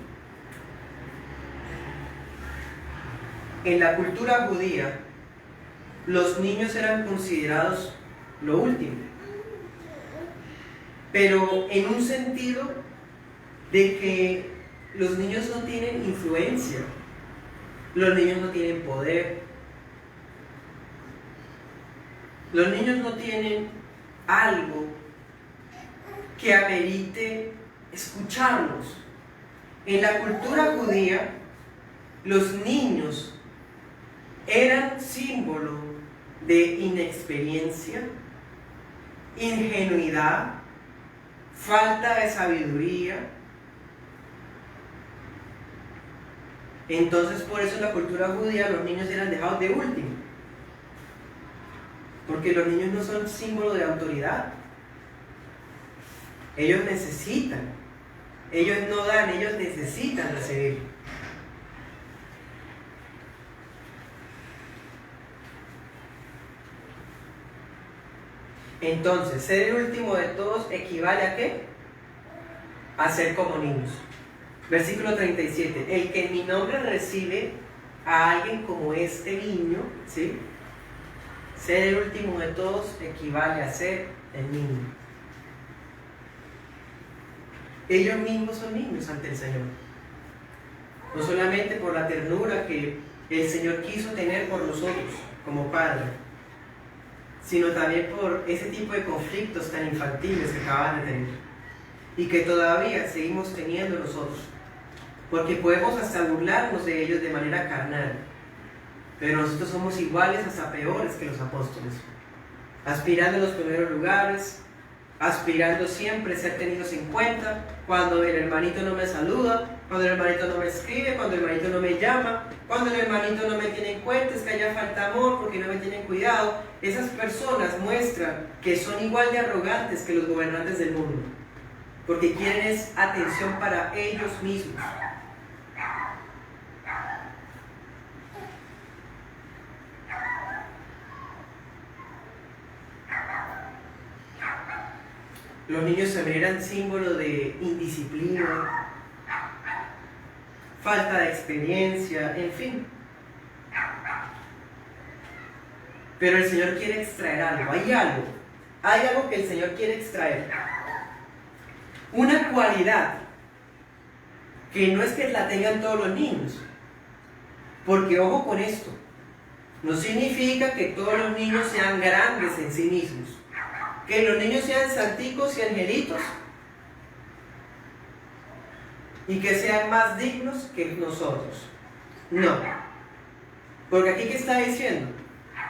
En la cultura judía, los niños eran considerados lo último, pero en un sentido de que los niños no tienen influencia, los niños no tienen poder, los niños no tienen algo que amerite escucharnos. En la cultura judía, los niños eran símbolo de inexperiencia, ingenuidad, falta de sabiduría. Entonces, por eso en la cultura judía los niños eran dejados de último, porque los niños no son símbolo de autoridad. Ellos necesitan, ellos no dan, ellos necesitan recibir. Entonces, ser el último de todos equivale ¿a qué? A ser como niños. Versículo 37. El que en mi nombre recibe a alguien como este niño, ¿sí? Ser el último de todos equivale a ser el niño. Ellos mismos son niños ante el Señor. No solamente por la ternura que el Señor quiso tener por nosotros como Padre, sino también por ese tipo de conflictos tan infantiles que acaban de tener y que todavía seguimos teniendo nosotros, porque podemos hasta burlarnos de ellos de manera carnal, pero nosotros somos iguales, hasta peores que los apóstoles, aspirando a los primeros lugares, aspirando siempre a ser tenidos en cuenta, cuando el hermanito no me saluda, cuando el hermanito no me escribe, cuando el hermanito no me llama, cuando el hermanito no me tiene en cuenta, es que allá falta amor porque no me tienen cuidado. Esas personas muestran que son igual de arrogantes que los gobernantes del mundo, porque quieren es atención para ellos mismos. Los niños también eran símbolo de indisciplina, falta de experiencia, en fin. Pero el Señor quiere extraer algo, hay algo que el Señor quiere extraer. Una cualidad que no es que la tengan todos los niños, porque ojo con esto, no significa que todos los niños sean grandes en sí mismos, que los niños sean santicos y angelitos, y que sean más dignos que nosotros. No. Porque aquí, ¿qué está diciendo?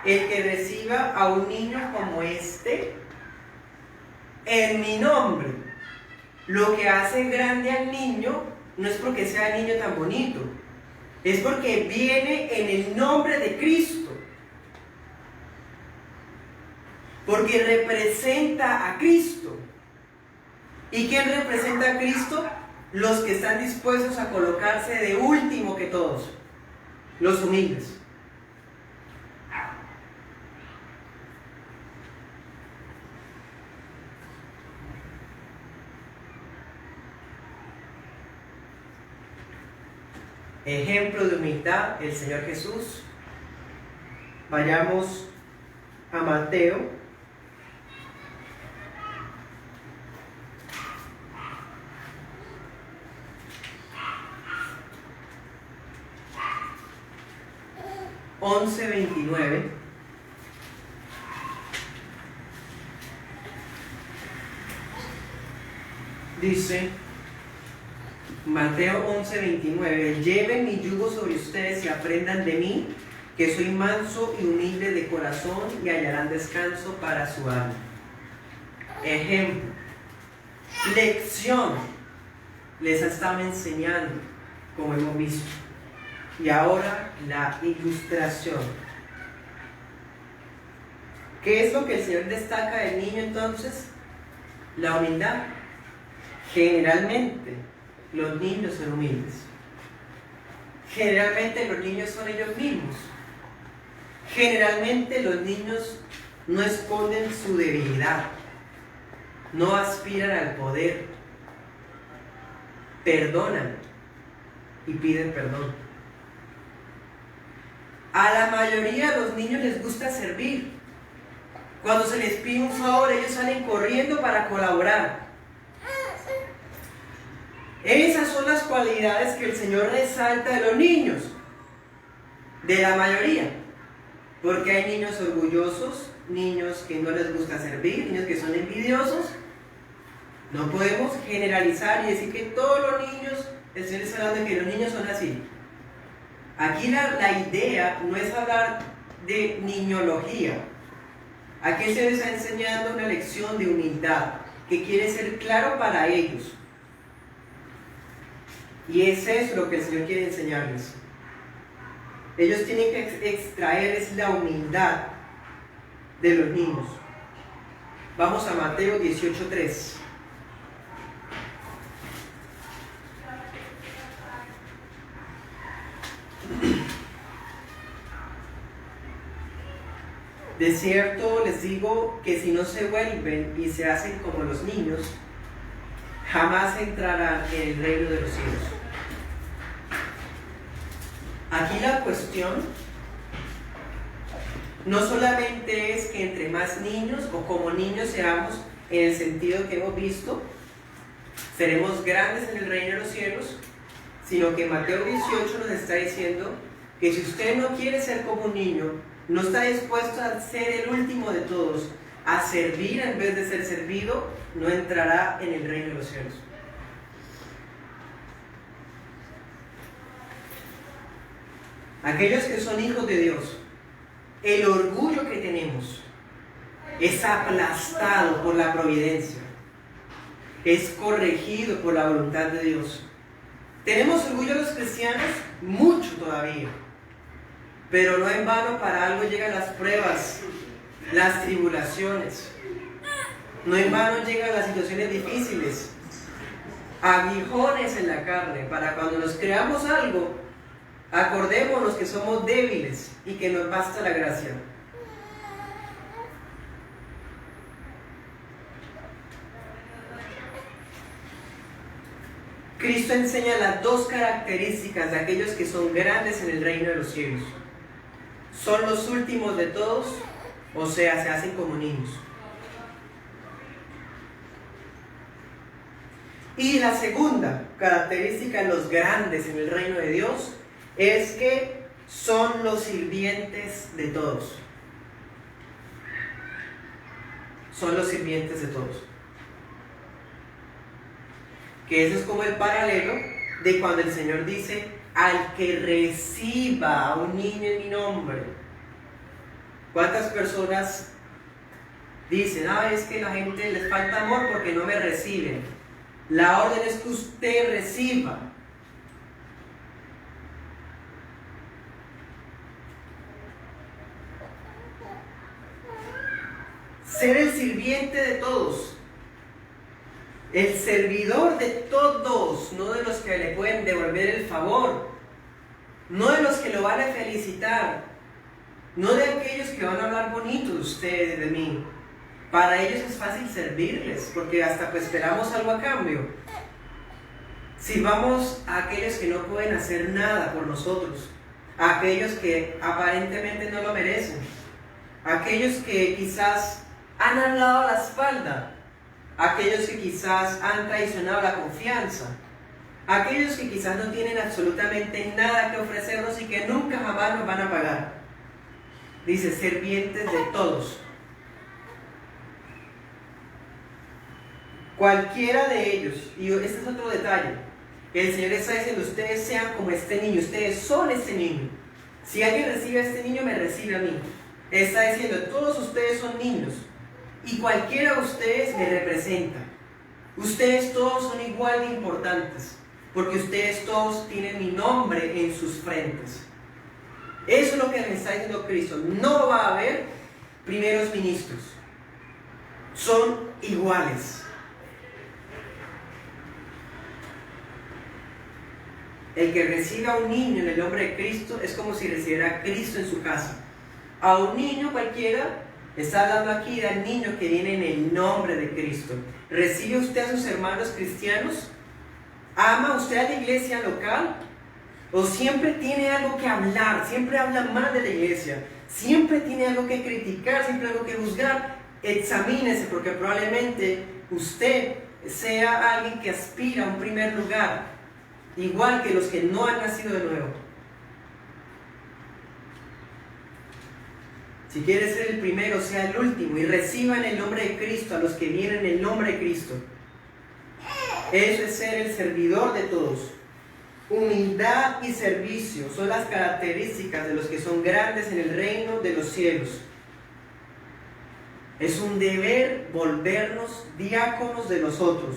El que reciba a un niño como este, en mi nombre, lo que hace grande al niño no es porque sea el niño tan bonito, es porque viene en el nombre de Cristo. Porque representa a Cristo. ¿Y quién representa a Cristo? Los que están dispuestos a colocarse de último que todos, los humildes. Ejemplo de humildad, el Señor Jesús. Vayamos a Mateo. Once 29. Dice Mateo 11:29: lleven mi yugo sobre ustedes y aprendan de mí, que soy manso y humilde de corazón, y hallarán descanso para su alma. Ejemplo, lección, les estaba enseñando, como hemos visto. Y ahora la ilustración. ¿Qué es lo que el Señor destaca del niño entonces? La humildad. Generalmente los niños son humildes. Generalmente los niños son ellos mismos. Generalmente los niños no esconden su debilidad, no aspiran al poder, perdonan y piden perdón. A la mayoría de los niños les gusta servir. Cuando se les pide un favor, ellos salen corriendo para colaborar. Esas son las cualidades que el Señor resalta de los niños, de la mayoría. Porque hay niños orgullosos, niños que no les gusta servir, niños que son envidiosos. No podemos generalizar y decir que todos los niños, el Señor está hablando de que los niños son así. Aquí la idea no es hablar de niñología. Aquí se les está enseñando una lección de humildad que quiere ser claro para ellos. Y es eso lo que el Señor quiere enseñarles. Ellos tienen que extraer es la humildad de los niños. Vamos a Mateo 18:3. De cierto les digo que si no se vuelven y se hacen como los niños, jamás entrarán en el reino de los cielos. Aquí la cuestión no solamente es que entre más niños o como niños seamos, en el sentido que hemos visto, seremos grandes en el reino de los cielos, sino que Mateo 18 nos está diciendo que si usted no quiere ser como un niño, no está dispuesto a ser el último de todos, a servir en vez de ser servido, no entrará en el reino de los cielos. Aquellos que son hijos de Dios, el orgullo que tenemos es aplastado por la providencia, es corregido por la voluntad de Dios. ¿Tenemos orgullo los cristianos? Mucho todavía. Pero no en vano para algo llegan las pruebas, las tribulaciones. No en vano llegan las situaciones difíciles, aguijones en la carne, para cuando nos creamos algo, acordémonos que somos débiles y que nos basta la gracia. Cristo enseña las dos características de aquellos que son grandes en el reino de los cielos. Son los últimos de todos, o sea, se hacen como niños. Y la segunda característica de los grandes en el reino de Dios es que son los sirvientes de todos. Son los sirvientes de todos. Que eso es como el paralelo de cuando el Señor dice: al que reciba a un niño en mi nombre. ¿Cuántas personas dicen: es que la gente les falta amor porque no me reciben? La orden es que usted reciba. Ser el sirviente de todos. El servidor de todos, no de los que le pueden devolver el favor, no de los que lo van a felicitar, no de aquellos que van a hablar bonito de ustedes, de mí. Para ellos es fácil servirles, porque hasta pues esperamos algo a cambio. Sirvamos a aquellos que no pueden hacer nada por nosotros, a aquellos que aparentemente no lo merecen, a aquellos que quizás han dado la espalda, aquellos que quizás han traicionado la confianza, aquellos que quizás no tienen absolutamente nada que ofrecernos y que nunca jamás nos van a pagar. Dice: sirvientes de todos. Cualquiera de ellos, y este es otro detalle, el Señor está diciendo: ustedes sean como este niño, ustedes son este niño. Si alguien recibe a este niño, me recibe a mí. Está diciendo: todos ustedes son niños. Y cualquiera de ustedes me representa. Ustedes todos son igual de importantes, porque ustedes todos tienen mi nombre en sus frentes. Eso es lo que les está diciendo Cristo. No va a haber primeros ministros. Son iguales. El que reciba a un niño en el nombre de Cristo es como si recibiera a Cristo en su casa. A un niño cualquiera, está hablando aquí del niño que viene en el nombre de Cristo. ¿Recibe usted a sus hermanos cristianos? ¿Ama usted a la iglesia local? ¿O siempre tiene algo que hablar? ¿Siempre habla mal de la iglesia? ¿Siempre tiene algo que criticar? ¿Siempre algo que juzgar? Examínese, porque probablemente usted sea alguien que aspira a un primer lugar, igual que los que no han nacido de nuevo. Si quiere ser el primero, sea el último, y reciba en el nombre de Cristo a los que vienen en el nombre de Cristo. Eso es ser el servidor de todos. Humildad y servicio son las características de los que son grandes en el reino de los cielos. Es un deber volvernos diáconos de los otros,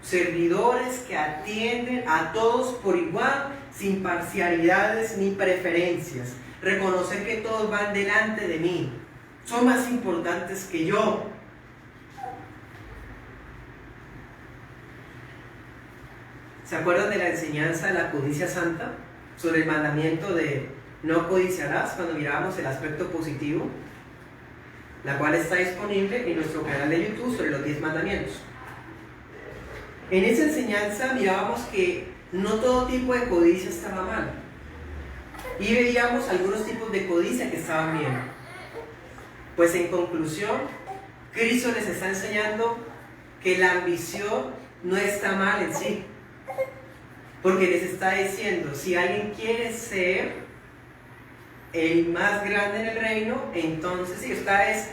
servidores que atienden a todos por igual, sin parcialidades ni preferencias. Reconocer que todos van delante de mí, son más importantes que yo. ¿Se acuerdan de la enseñanza de la codicia santa? Sobre el mandamiento de no codiciarás, cuando mirábamos el aspecto positivo, la cual está disponible en nuestro canal de YouTube sobre los 10 mandamientos. En esa enseñanza mirábamos que no todo tipo de codicia estaba mal, y veíamos algunos tipos de codicia que estaban bien. Pues en conclusión, Cristo les está enseñando que la ambición no está mal en sí, porque les está diciendo: si alguien quiere ser el más grande en el reino, entonces sí, está es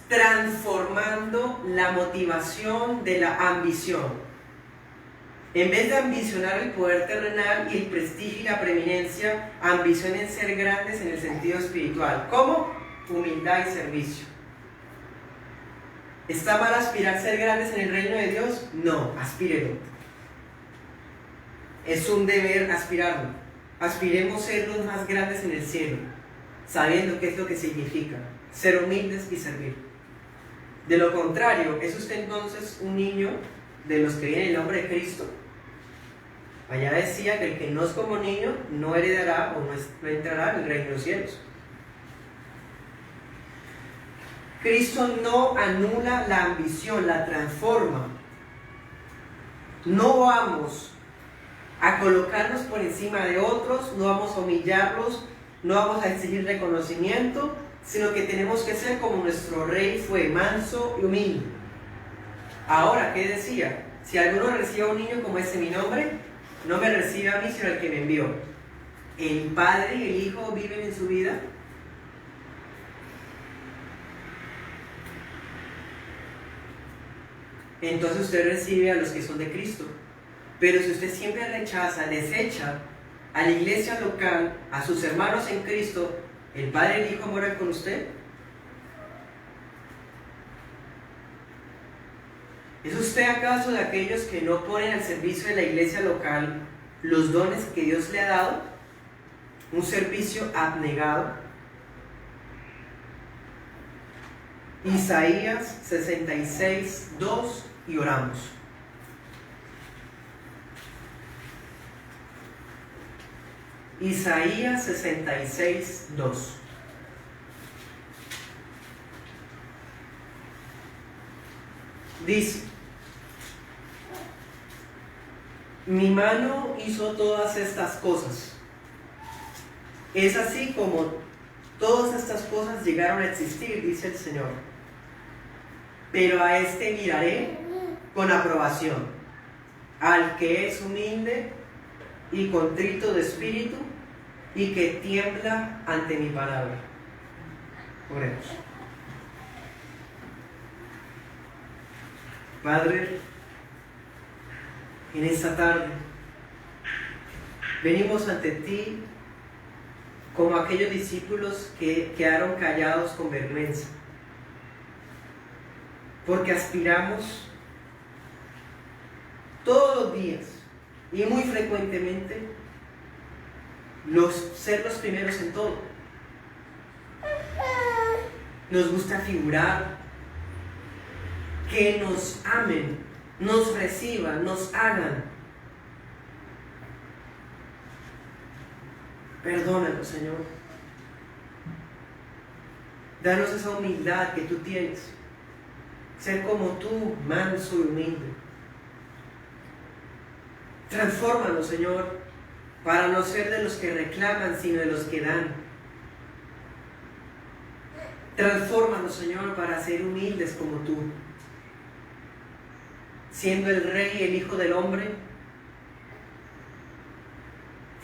transformando la motivación de la ambición. En vez de ambicionar el poder terrenal y el prestigio y la preeminencia, ambicionen ser grandes en el sentido espiritual. ¿Cómo? Humildad y servicio. ¿Está mal aspirar a ser grandes en el reino de Dios? No, aspírelo. Es un deber aspirarlo. Aspiremos a ser los más grandes en el cielo, sabiendo qué es lo que significa ser humildes y servir. De lo contrario, ¿es usted entonces un niño de los que viene en el nombre de Cristo? Allá decía que el que no es como niño no heredará o no entrará en el reino de los cielos. Cristo no anula la ambición, la transforma. No vamos a colocarnos por encima de otros, no vamos a humillarlos, no vamos a exigir reconocimiento, sino que tenemos que ser como nuestro rey fue, manso y humilde. Ahora, ¿qué decía? Si alguno recibe a un niño como ese mi nombre, no me recibe a mí, sino al que me envió. ¿El Padre y el Hijo viven en su vida? Entonces usted recibe a los que son de Cristo. Pero si usted siempre rechaza, desecha a la iglesia local, a sus hermanos en Cristo, ¿el Padre y el Hijo moran con usted? ¿Es usted acaso de aquellos que no ponen al servicio de la iglesia local los dones que Dios le ha dado? ¿Un servicio abnegado? Isaías 66, 2 y oramos. Isaías 66, 2. Dice: mi mano hizo todas estas cosas. Es así como todas estas cosas llegaron a existir, dice el Señor. Pero a este miraré con aprobación, al que es humilde y contrito de espíritu y que tiembla ante mi palabra. Oremos. Padre, en esta tarde venimos ante ti como aquellos discípulos que quedaron callados con vergüenza, porque aspiramos todos los días y muy frecuentemente ser los primeros en todo. Nos gusta figurar, que nos amen, nos reciban, nos hagan. Perdónanos, Señor. Danos esa humildad que tú tienes. Ser como tú, manso y humilde. Transfórmanos, Señor, para no ser de los que reclaman, sino de los que dan. Transfórmanos, Señor, para ser humildes como tú. Siendo el Rey y el Hijo del Hombre,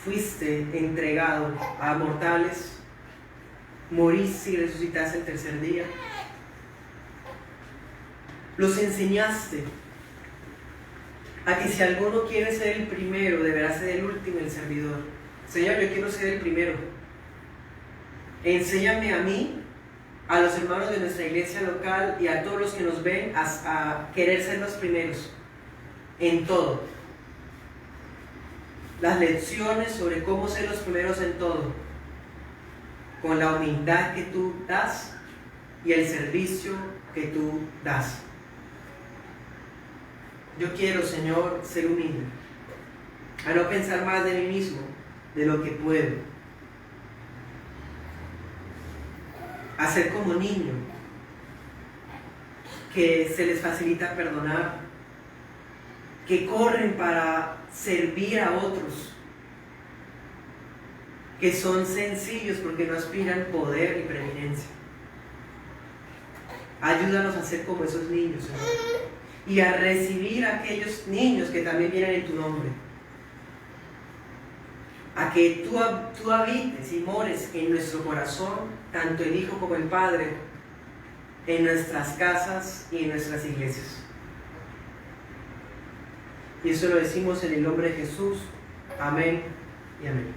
fuiste entregado a mortales, moriste y resucitaste el tercer día. Los enseñaste a que si alguno quiere ser el primero, deberá ser el último y el servidor. Señor, yo quiero ser el primero. Enséñame a mí, a los hermanos de nuestra iglesia local y a todos los que nos ven a querer ser los primeros en todo. Las lecciones sobre cómo ser los primeros en todo, con la humildad que tú das y el servicio que tú das. Yo quiero, Señor, ser humilde, a no pensar más de mí mismo, de lo que puedo, a ser como niño, que se les facilita perdonar, que corren para servir a otros, que son sencillos porque no aspiran poder y preeminencia. Ayúdanos a ser como esos niños, Señor, y a recibir a aquellos niños que también vienen en tu nombre. A que tú habites y mores en nuestro corazón, tanto el Hijo como el Padre, en nuestras casas y en nuestras iglesias. Y eso lo decimos en el nombre de Jesús. Amén y amén.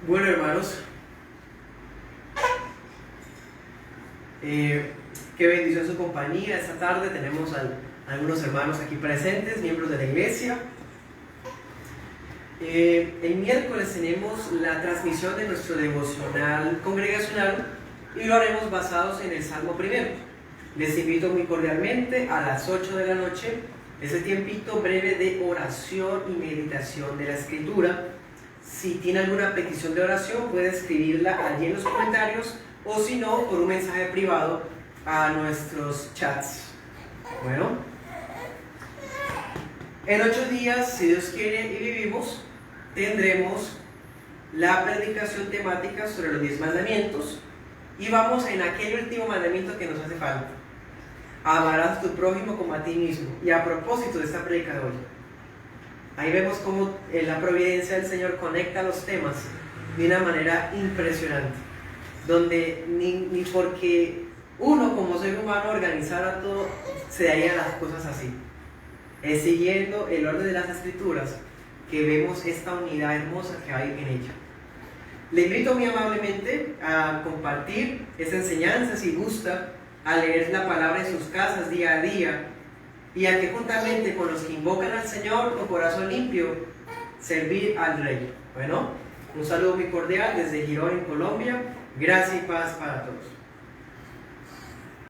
Bueno, hermanos, qué bendición su compañía. Esta tarde tenemos a algunos hermanos aquí presentes, miembros de la iglesia. El miércoles tenemos la transmisión de nuestro devocional congregacional y lo haremos basados en el Salmo primero. Les invito muy cordialmente a las 8 de la noche, ese tiempito breve de oración y meditación de la Escritura. Si tiene alguna petición de oración, puede escribirla allí en los comentarios, o si no, por un mensaje privado a nuestros chats. Bueno, en 8 días, si Dios quiere y vivimos, tendremos la predicación temática sobre los 10 mandamientos, y vamos en aquel último mandamiento que nos hace falta: amarás a tu prójimo como a ti mismo. Y a propósito de esta predica de hoy, ahí vemos cómo la providencia del Señor conecta los temas de una manera impresionante, donde ni porque uno como ser humano organizara todo se darían las cosas así. Es siguiendo el orden de las Escrituras que vemos esta unidad hermosa que hay en ella. Le invito muy amablemente a compartir esta enseñanza si gusta, a leer la palabra en sus casas día a día, y a que juntamente con los que invocan al Señor con corazón limpio, servir al Rey. Bueno, un saludo muy cordial desde Girón, en Colombia. Gracia y paz para todos.